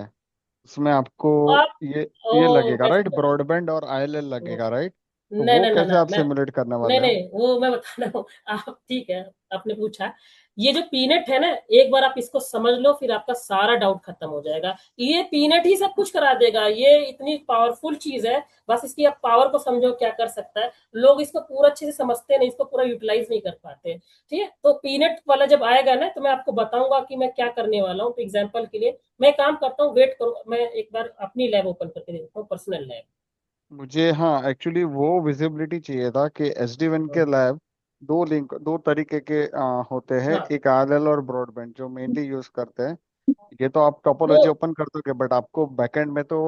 उसमें आपको
आप
ये लगेगा, राइट?
ऐसा,
ब्रॉडबैंड और ILL लगेगा, राइट? तो
नहीं
वो
नहीं
कैसे
ना,
आप
मैं
सिमुलेट करने
नहीं
वाले हो?
नहीं, वो मैं बता रहा हूँ आप, ठीक है, आपने पूछा, ये जो पीनेट है ना, एक बार आप इसको समझ लो, फिर आपका सारा डाउट खत्म हो जाएगा। ये पीनेट ही सब कुछ करा देगा, ये इतनी पावरफुल चीज है। बस इसकी आप पावर को समझो क्या कर सकता है। लोग इसको पूरा अच्छे से समझते नहीं, इसको पूरा यूटिलाइज नहीं कर पाते। ठीक है, तो पीनेट वाला जब आएगा ना, तो मैं आपको बताऊंगा कि मैं क्या करने वाला हूँ। तो एग्जाम्पल के लिए मैं काम करता हूँ, वेट करो, मैं एक बार अपनी लैब ओपन करके देखता हूँ, पर्सनल लैब।
मुझे हाँ एक्चुअली वो विजिबिलिटी चाहिए था कि SD1 के लैब दो तरीके के होते हैं,
हाँ,
एक आरएल और ब्रॉडबैंड जो मेनली यूज करते हैं। ये तो आप
वो
टोपोलॉजी ओपन कर दोगे, बट आपको बैकएंड में तो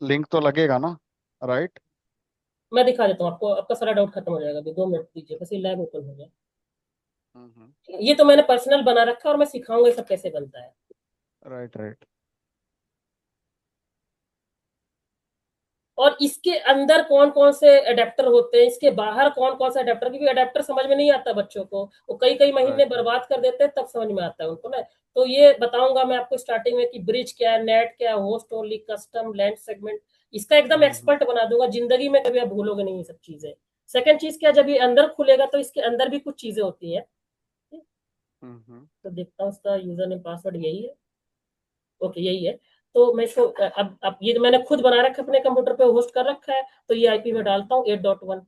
लिंक तो लगेगा ना, राइट?
मैं दिखा देता हूँ आपको, आपका सारा डाउट खत्म हो जाएगा। अभी 2 मिनट दीजिए, बस ये लैब ओपन हो जाए। ये तो मैंने पर्सनल बना रखा है, और मैं सिखाऊंगा ये सब कैसे बनता है।
Right right.
और इसके अंदर कौन कौन से अडेप्टर होते हैं, इसके बाहर कौन कौन से अडेप्टर, क्योंकि अडेप्टर समझ में नहीं आता बच्चों को, वो कई कई महीने
राइट
बर्बाद कर देते हैं, तब समझ में आता है उनको ना। तो ये बताऊंगा मैं आपको स्टार्टिंग में कि ब्रिज क्या है, नेट क्या है, host only, custom, land segment, इसका एकदम एक्सपर्ट बना दूंगा। जिंदगी में कभी आप भूलोगे नहीं ये सब चीजें। सेकंड चीज क्या, जब ये अंदर खुलेगा तो इसके अंदर भी कुछ चीजें होती है। तो देखता हूँ उसका यूजर नेम पासवर्ड यही है। ओके, यही है। तो मैं इसको अब ये मैंने खुद बना रखा है, अपने कंप्यूटर पे होस्ट कर रखा है, तो ये आईपी में डालता हूँ 8.1।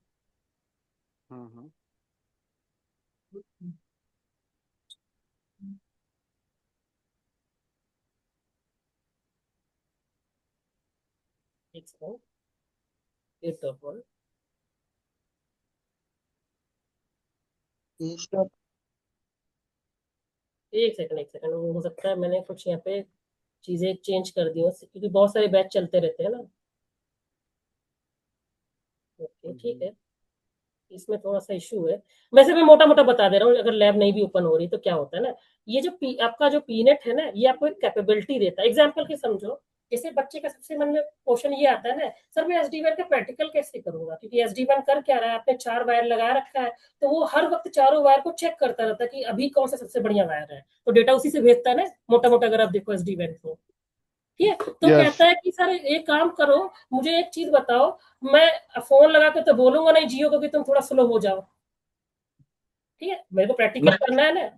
एक सेकंड, 8.1। एक सेकंड, वो हो सकता है मैंने कुछ यहाँ पे चीजें चेंज कर दी हो, क्योंकि बहुत सारे बैच चलते रहते हैं ना। ओके, ठीक है। इसमें थोड़ा सा इशू है। वैसे मैं मोटा मोटा बता दे रहा हूँ, अगर लैब नहीं भी ओपन हो रही तो क्या होता है ना। ये जो आपका जो पीनेट है ना, ये आपको एक कैपेबिलिटी देता है। एग्जाम्पल के समझो, जैसे बच्चे का सबसे मन में क्वेश्चन ये आता है ना, सर मैं SD1 का प्रैक्टिकल कैसे करूंगा, क्योंकि SD1 कर क्या रहा है, आपने 4 वायर लगा रखा है, तो वो हर वक्त चारों वायर को चेक करता रहता है कि अभी कौन सा सबसे बढ़िया वायर है, तो डेटा उसी से भेजता है ना, मोटा मोटा अगर आप देखो SD1 को। ठीक है, तो
यस।
कहता है कि सर एक काम करो, मुझे एक चीज बताओ, मैं फोन लगा के तो बोलूंगा नहीं जियो को कि तुम थोड़ा स्लो हो जाओ। ठीक है, मेरे को प्रैक्टिकल करना है ना।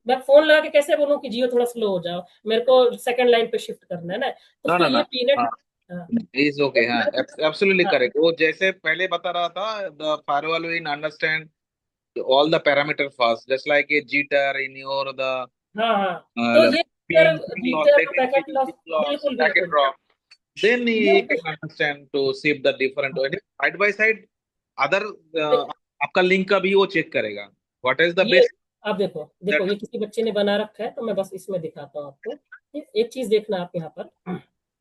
मैं फोन लगा के कैसे बोलूं कि जियो थोड़ा स्लो हो जाओ, मेरे को सेकंड लाइन पे शिफ्ट करना है ना। तो
No,
फिर
no,
ये
no.
पीनेट, हाँ,
Is okay. हाँ,
तो
absolutely
हाँ,
correct. वो जैसे पहले बता रहा था, the firewall will understand all the parameter first, just like a jitter in your the
हाँ, हाँ, तो ये
ping, ping loss,
packet
latency,
loss,
ping loss,
बिल्कुल
packet
बिल्कुल।
drop. Then
ये
he can understand to shift the different. And side by side, other आपका link का भी वो चेक करेगा. What is the
ये
best
आप देखो देखो,
that
ये किसी बच्चे ने बना रखा है, तो मैं बस इसमें दिखाता हूँ आपको। एक चीज देखना आप यहाँ पर।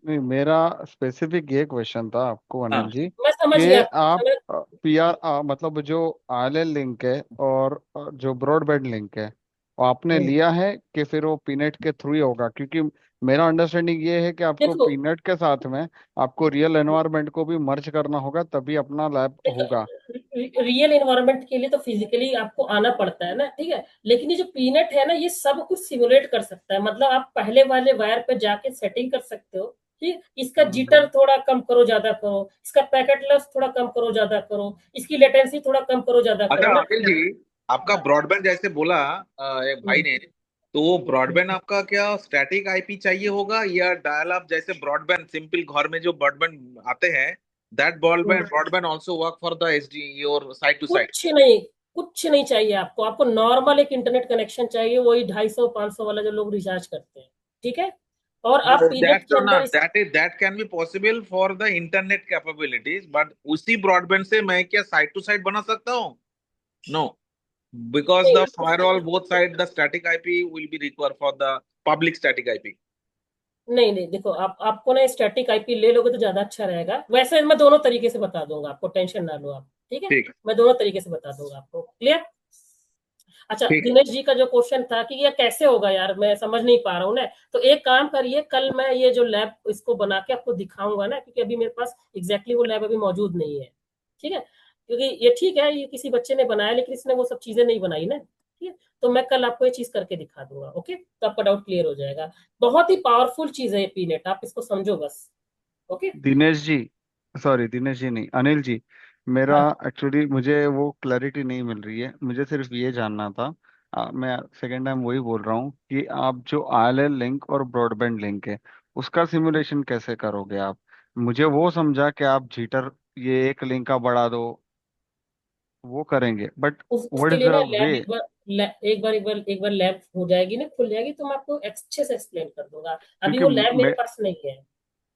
नहीं, मेरा स्पेसिफिक ये क्वेश्चन था आपको
हाँ
अनिल जी
मैं समझ
कि
गया,
आप
समझ।
PR मतलब जो ILL लिंक है और जो ब्रॉडबैंड लिंक है, वो आपने
हम्म,
लिया है कि फिर वो पीनेट के थ्रू ही होगा? क्योंकि मेरा अंडरस्टैंडिंग ये है कि आपको
देखो
पीनेट के साथ में आपको रियल एनवायरनमेंट को भी मर्ज करना होगा, तभी अपना लैब होगा।
रियल एनवायरनमेंट के लिए तो फिजिकली आपको आना पड़ता है ना, ठीक है। लेकिन ये जो पीनट है ना, ये सब कुछ सिमुलेट कर सकता है, मतलब आप पहले वाले वायर पे जाके सेटिंग कर सकते हो। ठीक, इसका जिटर
हम्म।
थोड़ा कम करो ज्यादा करो, इसका पैकेट लॉस थोड़ा कम करो ज्यादा करो, इसकी लेटेंसी थोड़ा कम करो ज्यादा
अच्छा
करो ना।
अनिल जी, आपका
हाँ,
ब्रॉडबैंड जैसे बोला एक भाई
हम्म,
ने, तो वो
हम्म।
ब्रॉडबैंड आपका क्या स्टैटिक आईपी चाहिए होगा या डायल अप, जैसे ब्रॉडबैंड सिंपल घर में जो ब्रॉडबैंड आते हैं, that broadband broadband also work for the SD your side to side?
कुछ नहीं, कुछ नहीं चाहिए आपको, आपको नॉर्मल एक इंटरनेट कनेक्शन चाहिए, वही 250-500 वाला जो लोग रिचार्ज करते हैं। ठीक है, और
No,
आप पीनेट
that's
के
not
अंदर इस,
that can be possible for the internet capabilities, but उसी ब्रॉडबैंड से मैं क्या साइड टू साइड बना सकता हूँ? No, because the firewall both side the static IP will be required for the public static IP.
नहीं नहीं, देखो आप, आपको ना स्टैटिक आईपी ले लोगे तो ज्यादा अच्छा रहेगा। वैसे मैं दोनों तरीके से बता दूंगा आपको, टेंशन ना लो आप। ठीक है,
ठीक
मैं दोनों तरीके से बता दूंगा आपको, क्लियर। अच्छा,
ठीक
दिनेश जी का जो क्वेश्चन था कि ये कैसे होगा यार, मैं समझ नहीं पा रहा हूँ ना। तो एक काम करिए, कल मैं ये जो लैब इसको बना के आपको दिखाऊंगा ना, क्योंकि अभी मेरे पास एग्जैक्टली वो लैब अभी मौजूद नहीं है। ठीक है, क्योंकि ये ठीक है, ये किसी बच्चे ने बनाया, लेकिन इसने वो सब चीजें नहीं बनाई ना। ठीक है, तो मैं कल आपको ये चीज करके दिखा दूंगा। ओके, तो आपका डाउट क्लियर हो जाएगा। बहुत ही पावरफुल चीज है ये पीनेट, आप इसको समझो बस। ओके।
दिनेश जी, सॉरी दिनेश जी नहीं, अनिल जी, मेरा
हाँ,
एक्चुअली मुझे वो क्लैरिटी नहीं मिल रही है। मुझे सिर्फ ये जानना था मैं सेकेंड टाइम वही बोल रहा हूँ कि आप जो ILL लिंक और ब्रॉडबैंड लिंक है उसका सिमुलेशन कैसे करोगे आप। मुझे वो समझा कि आप जीटर ये एक लिंक का बढ़ा दो, वो करेंगे, बट व्हाट
उसके
इज
लिए
द
ना
वे।
लैब एक बार लैब हो जाएगी ना, खुल जाएगी, तो मैं आपको अच्छे से एक्सप्लेन कर दूंगा। अभी
क्योंकि
वो लैब मेरे
मैं
पास नहीं है।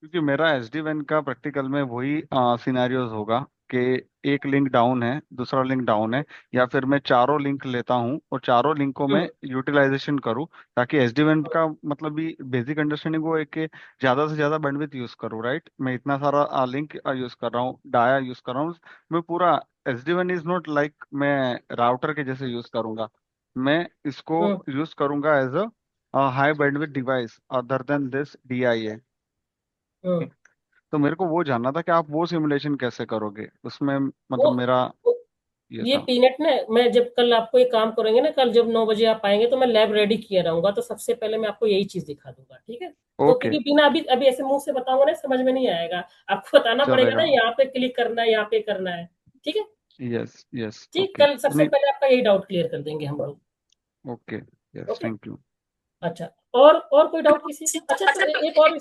क्योंकि मेरा SD-WAN का प्रैक्टिकल में वही सिनेरियोज होगा कि एक लिंक डाउन है, दूसरा लिंक डाउन है, या फिर मैं चारों लिंक लेता हूँ और चारों लिंक को मैं यूटिलाइजेशन करूँ, ताकि SD-WAN का मतलब भी बेसिक अंडरस्टैंडिंग वो है कि ज़्यादा से ज़्यादा बैंडविड्थ यूज़ करूँ, राइट। मैं इतना सारा लिंक यूज़ कर रहा हूँ, डाया यूज़ कर रहा हूँ, मैं पूरा SD-WAN इज़ नॉट लाइक मैं राउटर के जैसे यूज़ करूँगा, मैं इसको
हम्म
यूज़ करूँगा as a high bandwidth device other than this DIA।
हम्म
तो मेरे को वो जानना था कि आप वो सिमुलेशन कैसे करोगे उसमें,
वो
मतलब मेरा
वो-
ये
ये
था।
पीनट ना, मैं जब कल आपको एक काम करेंगे ना, कल जब 9 बजे आप आएंगे तो मैं लैब रेडी किया रहूंगा, तो सबसे पहले मैं आपको यही चीज दिखा दूंगा, ठीक है। तो
ओके,
क्योंकि बिना अभी अभी ऐसे मुंह से बताऊंगा ना, समझ में नहीं आएगा। आपको बताना पड़ेगा ना,
चलेगा।
यहाँ पे क्लिक करना है, यहाँ पे करना है। ठीक है।
यस यस,
ठीक,
ओके।
कल सबसे
नहीं,
पहले आपका यही डाउट क्लियर कर देंगे हम लोग।
Okay, yes,
okay.
Thank you.
अच्छा, और कोई डाउट किसी का? अच्छा, तो एक और,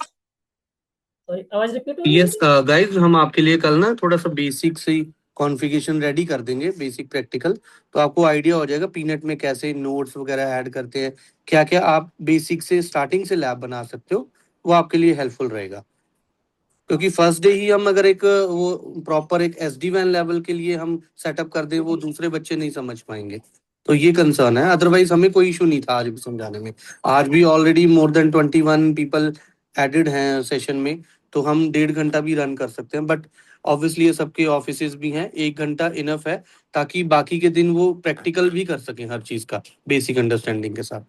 सॉरी, आवाज रिपीट हो रही है
यस
मेरी?
गाइज, हम आपके लिए कल ना थोड़ा सा बेसिक से कॉन्फ़िगरेशन रेडी कर देंगे, बेसिक प्रैक्टिकल। तो आपको आइडिया हो जाएगा पीनट में कैसे नोट्स वगैरह ऐड करते हैं, क्या क्या आप बेसिक से स्टार्टिंग से लैब बना सकते हो। वो आपके लिए हेल्पफुल रहेगा, क्योंकि फर्स्ट डे ही हम अगर एक वो प्रॉपर एक SD-WAN लेवल के लिए हम सेटअप कर दें, वो दूसरे बच्चे नहीं समझ पाएंगे। तो ये कंसर्न है, अदरवाइज हमें कोई इशू नहीं था आज भी समझाने में। आज भी already more than 21 people added हैं सेशन में, तो हम 1.5 घंटा भी रन कर सकते हैं। बट ऑब्वियसली ये सबके ऑफिसेज भी हैं, 1 घंटा इनफ है, ताकि बाकी के दिन वो प्रैक्टिकल भी कर सकें हर चीज़ का बेसिक अंडरस्टैंडिंग के साथ।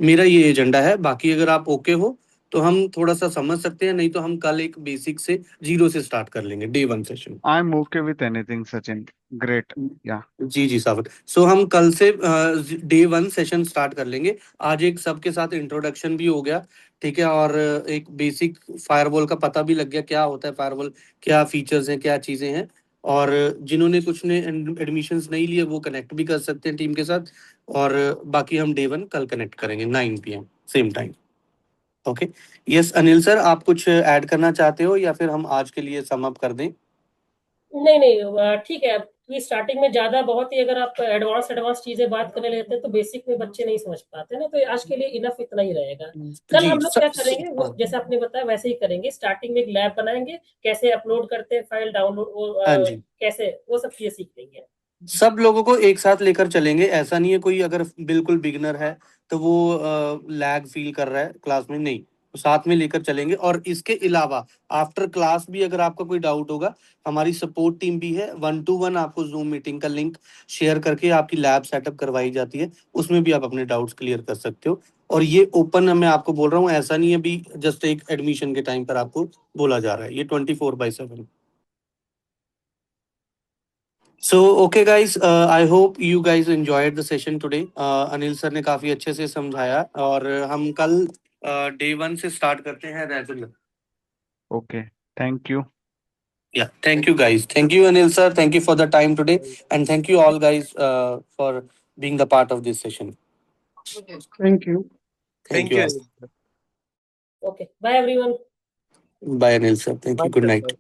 मेरा ये एजेंडा है। बाकी अगर आप ओके हो तो हम थोड़ा सा समझ सकते हैं, नहीं तो हम कल एक बेसिक से जीरो से स्टार्ट कर लेंगे day 1 session.
I am okay with anything Sachin, great. या
जी जी साबित। सो हम कल से डे 1 सेशन स्टार्ट कर लेंगे। आज एक सबके साथ इंट्रोडक्शन भी हो गया, ठीक है, और एक बेसिक फायरवॉल का पता भी लग गया, क्या होता है फायरवॉल, क्या फीचर्स हैं, क्या चीज़ें हैं। और जिन्होंने कुछ ने एडमिशन्स नहीं लिए वो कनेक्ट भी कर सकते हैं टीम के साथ। और बाकी हम डे 1 कल कनेक्ट करेंगे 9 PM same time. Okay. Yes Anil sir, आप कुछ ऐड करना चाहते हो या फिर हम आज के लिए सम अप कर दें?
नहीं नहीं, ठीक है। कि स्टार्टिंग में ज्यादा बहुत ही अगर आप एडवांस चीजें बात करने लगते हैं तो बेसिक में बच्चे नहीं समझ पाते ना, तो आज के लिए इनफ इतना ही रहेगा। कल
जी
हम लोग क्या करेंगे, वो
हाँ।
जैसे आपने बताया वैसे ही करेंगे। स्टार्टिंग में एक लैब बनाएंगे, कैसे अपलोड करते हैं फाइल, डाउनलोड, वो
हाँ जी,
कैसे, वो सब चीजें सीख लेंगे।
सब लोगों को एक साथ लेकर चलेंगे। ऐसा नहीं है कोई अगर बिल्कुल बिगनर है तो वो लैग फील कर रहा है क्लास में, नहीं, तो साथ में लेकर चलेंगे। और इसके अलावा आफ्टर क्लास भी अगर आपका कोई डाउट होगा, हमारी सपोर्ट टीम भी है। 1-to-1 आपको जूम मीटिंग का लिंक शेयर करके आपकी लैब सेटअप करवाई जाती है, उसमें भी आप अपने डाउट्स क्लियर कर सकते हो। और ये ओपन मैं आपको बोल रहा हूँ, ऐसा नहीं है अभी जस्ट एक एडमिशन के टाइम पर आपको बोला जा रहा है, ये 24/7। So okay guys, I hope you guys enjoyed the session today. Anil sir ने काफी अच्छे से समझाया, और हम कल डे 1 से स्टार्ट करते हैं regular.
Okay, thank you.
Yeah, thank you guys. Thank you Anil sir. Thank you for the time today, and thank you all guys for being the part of this session.
Thank you.
Thank you all.
Okay, bye everyone.
Bye Anil sir. Thank you. Good night.